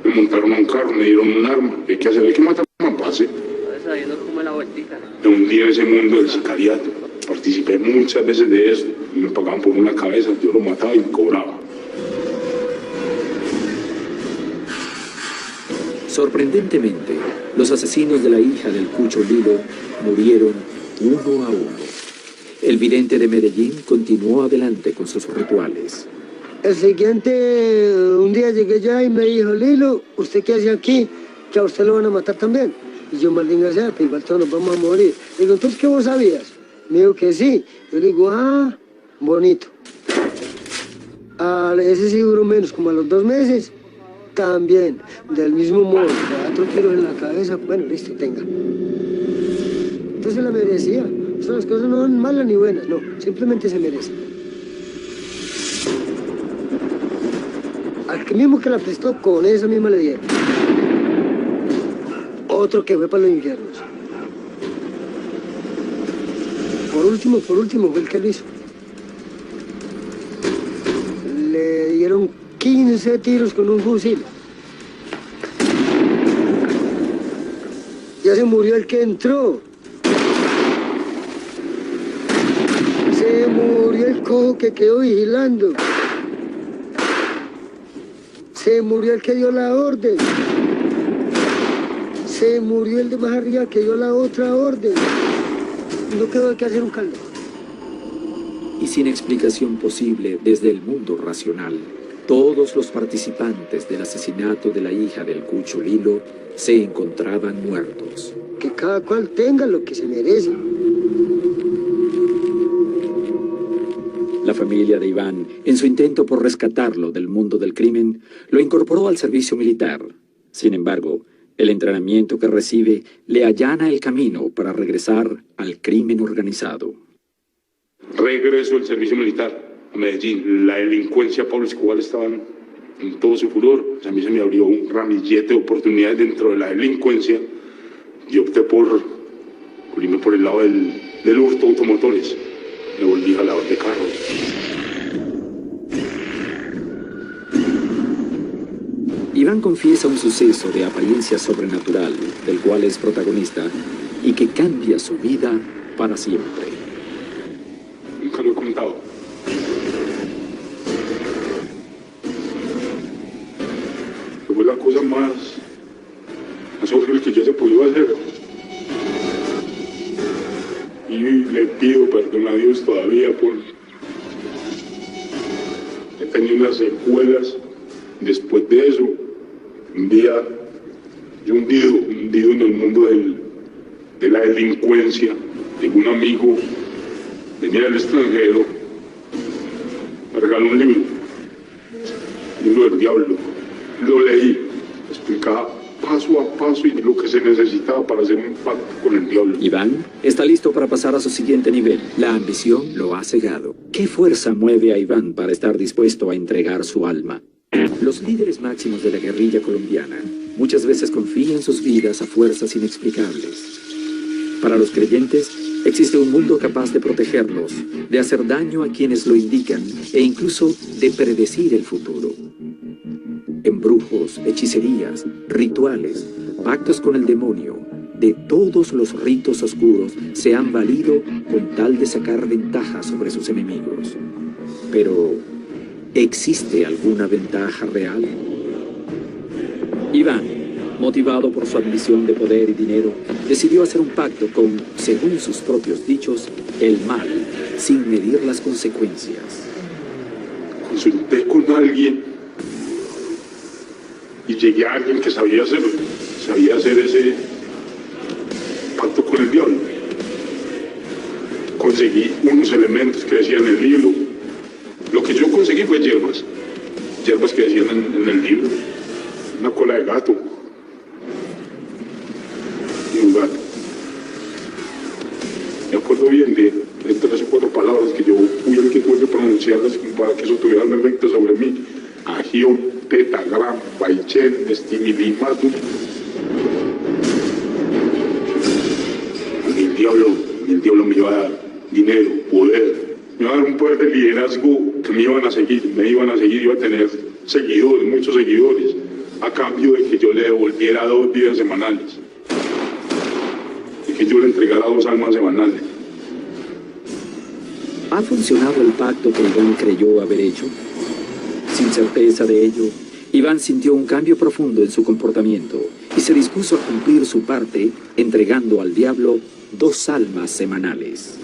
Me montaron a un carro, me dieron un arma. ¿Qué que hacer? Hay que matar a un pase. Me hundí en ese mundo del sicariato. Participé muchas veces de eso. Me pagaban por una cabeza, yo lo mataba y me cobraba. Sorprendentemente, los asesinos de la hija del Cucho Lilo murieron uno a uno. El vidente de Medellín continuó adelante con sus rituales. El siguiente, un día llegué ya y me dijo, Lilo, ¿usted qué hace aquí? Que a usted lo van a matar también. Y yo, maldita sea, pues igual todos nos vamos a morir. Le digo, ¿entonces qué vos sabías? Me dijo que sí. Yo le digo, bonito. A ese sí duró menos, como a los 2 meses, también, del mismo modo, 4 tiros en la cabeza, bueno, listo, tenga. Entonces la merecía. Las cosas no son malas ni buenas, no, simplemente se merece. Al que mismo que la prestó, con esa misma le dieron. Otro que fue para los infiernos. Por último, fue el que lo hizo. Le dieron 15 tiros con un fusil. Ya se murió el que entró. Se murió el cojo que quedó vigilando. Se murió el que dio la orden. Se murió el de más arriba que dio la otra orden. No quedó que hacer un caldo. Y sin explicación posible desde el mundo racional, todos los participantes del asesinato de la hija del Cucho Lilo se encontraban muertos. Que cada cual tenga lo que se merece. La familia de Iván, en su intento por rescatarlo del mundo del crimen, lo incorporó al servicio militar. Sin embargo, el entrenamiento que recibe le allana el camino para regresar al crimen organizado. Regreso al servicio militar a Medellín. La delincuencia, Pablo Escobar, estaba en todo su furor. A mí se me abrió un ramillete de oportunidades dentro de la delincuencia. Yo opté por irme por el lado del hurto de automotores. Me volví jalador de carros. Iván confiesa un suceso de apariencia sobrenatural, del cual es protagonista, y que cambia su vida para siempre. Nunca lo he contado. Fue la cosa más horrible que yo se pudo hacer. Y le pido perdón a Dios todavía por... He tenido unas secuelas después de eso. Un día, yo hundido en el mundo de la delincuencia. Tengo un amigo, venía del extranjero, me regaló un libro del diablo. Lo leí, explicaba paso a paso y lo que se necesitaba para hacer un pacto con el diablo. Iván está listo para pasar a su siguiente nivel. La ambición lo ha cegado. ¿Qué fuerza mueve a Iván para estar dispuesto a entregar su alma? Los líderes máximos de la guerrilla colombiana muchas veces confían sus vidas a fuerzas inexplicables. Para los creyentes, existe un mundo capaz de protegerlos, de hacer daño a quienes lo indican e incluso de predecir el futuro. Embrujos, hechicerías, rituales, pactos con el demonio, de todos los ritos oscuros se han valido con tal de sacar ventaja sobre sus enemigos. Pero, ¿existe alguna ventaja real? Iván, motivado por su ambición de poder y dinero, decidió hacer un pacto con, según sus propios dichos, el mal, sin medir las consecuencias. Consulté con alguien y llegué a alguien que sabía hacer ese pacto con el diablo. Conseguí unos elementos que decían en el libro. Lo que yo conseguí fue hierbas que decían en el libro. Una cola de gato y un gato. Me acuerdo bien de de 3 o 4 palabras que yo fui el que tuve que pronunciarlas para que eso tuviera un efecto sobre mí. Agión, tetagram, baichen, estimilimatum. El diablo me iba a dar dinero, poder. Me iba a dar un poder de liderazgo que me iban a seguir, iba a tener seguidores, muchos seguidores, a cambio de que yo le devolviera 2 vidas semanales. Y que yo le entregara 2 almas semanales. ¿Ha funcionado el pacto que Iván creyó haber hecho? Sin certeza de ello, Iván sintió un cambio profundo en su comportamiento y se dispuso a cumplir su parte entregando al diablo 2 almas semanales.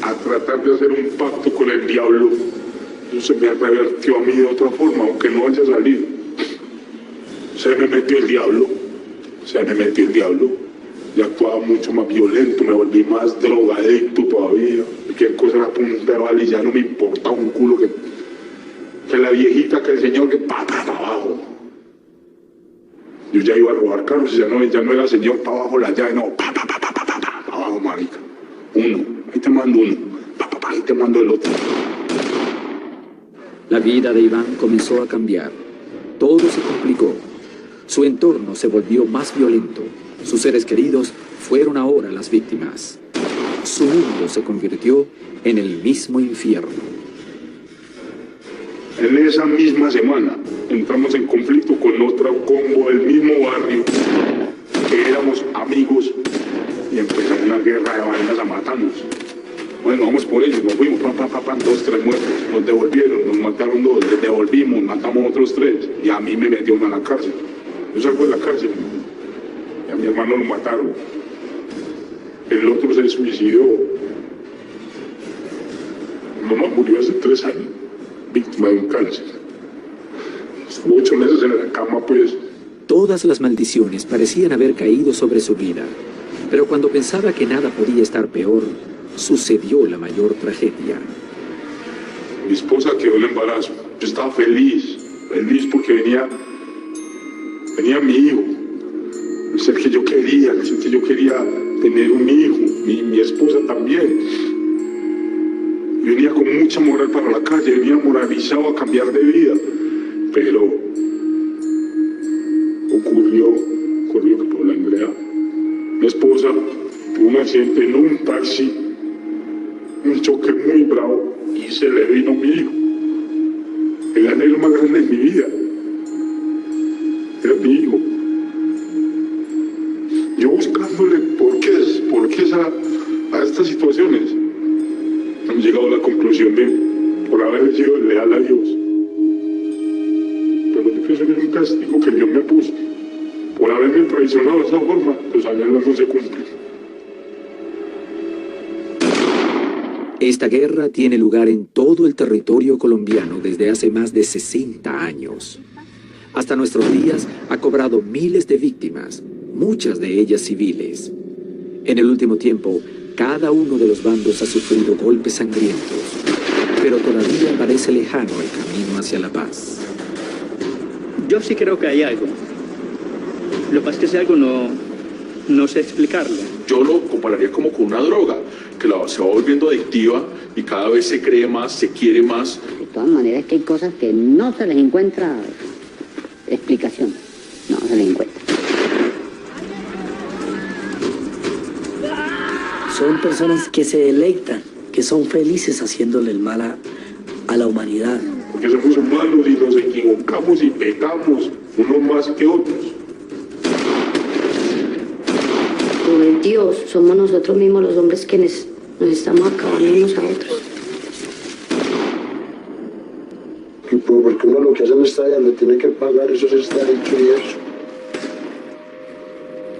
A tratar de hacer un pacto con el diablo, no se me revertió a mí de otra forma, aunque no haya salido. Se me metió el diablo, y actuaba mucho más violento, me volví más drogadicto todavía. Cualquier cosa era punta de bala y ya no me importaba un culo que la viejita, que el señor, que pa abajo. Yo ya iba a robar carros y ya no era señor pa abajo la llave, no, pa abajo, marica. Uno, ahí te mando uno, ahí te mando el otro. La vida de Iván comenzó a cambiar. Todo se complicó. Su entorno se volvió más violento. Sus seres queridos fueron ahora las víctimas. Su mundo se convirtió en el mismo infierno. En esa misma semana entramos en conflicto con otro combo del mismo barrio, que éramos amigos, y empezó una guerra de vainas a matarnos. Bueno, vamos por ellos, nos fuimos, 2, 3 muertos, nos devolvieron, nos mataron 2, les devolvimos, matamos otros 3, y a mí me metieron a la cárcel. Yo salgo de la cárcel, y a mi hermano lo mataron. El otro se suicidó. Mi mamá murió hace 3 años, víctima de un cáncer. Estuvo 8 meses en la cama, pues. Todas las maldiciones parecían haber caído sobre su vida, pero cuando pensaba que nada podía estar peor, sucedió la mayor tragedia. Mi esposa quedó en embarazo. Yo estaba feliz porque venía mi hijo, el ser que yo quería, tener un hijo, mi esposa también. Venía con mucha moral para la calle, venía moralizado a cambiar de vida, pero ocurrió que por la Andrea, mi esposa tuvo un accidente en un taxi, un choque muy bravo, y se le vino mi hijo, el anhelo más grande de mi vida. Era mi hijo. Yo buscándole por qué a estas situaciones. Hemos llegado a la conclusión de por haber sido leal a Dios. Pero yo pienso que es un castigo que Dios me puso. Por haberme traicionado de esa forma, los anhelos no se cumplen. Esta guerra tiene lugar en todo el territorio colombiano desde hace más de 60 años. Hasta nuestros días ha cobrado miles de víctimas, muchas de ellas civiles. En el último tiempo, cada uno de los bandos ha sufrido golpes sangrientos, pero todavía parece lejano el camino hacia la paz. Yo sí creo que hay algo. Lo que pasa es que ese algo no sé explicarlo. Yo lo compararía como con una droga, que se va volviendo adictiva y cada vez se cree más, se quiere más. De todas maneras, que hay cosas que no se les encuentra explicación. No se les encuentra. Son personas que se deleitan, que son felices haciéndole el mal a la humanidad. Porque somos humanos y nos equivocamos y pecamos, unos más que otros. Con el Dios somos nosotros mismos los hombres quienes nos estamos acabando unos a otros. Porque uno lo que hace no está allá, le tiene que pagar, eso se está hecho y eso.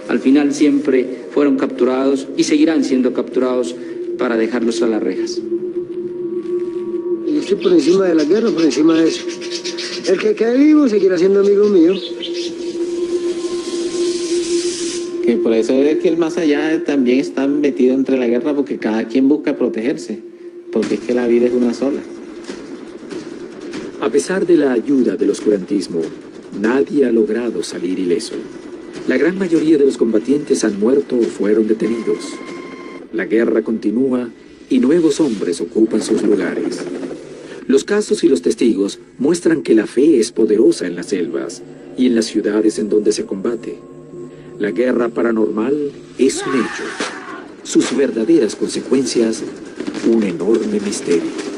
Al final siempre fueron capturados y seguirán siendo capturados para dejarlos a las rejas. Yo estoy por encima de la guerra, por encima de eso. El que quede vivo seguirá siendo amigo mío. Que por eso es que el más allá también está metido entre la guerra, porque cada quien busca protegerse, porque es que la vida es una sola. A pesar de la ayuda del oscurantismo, nadie ha logrado salir ileso. La gran mayoría de los combatientes han muerto o fueron detenidos. La guerra continúa y nuevos hombres ocupan sus lugares. Los casos y los testigos muestran que la fe es poderosa en las selvas y en las ciudades en donde se combate. La guerra paranormal es un hecho. Sus verdaderas consecuencias, un enorme misterio.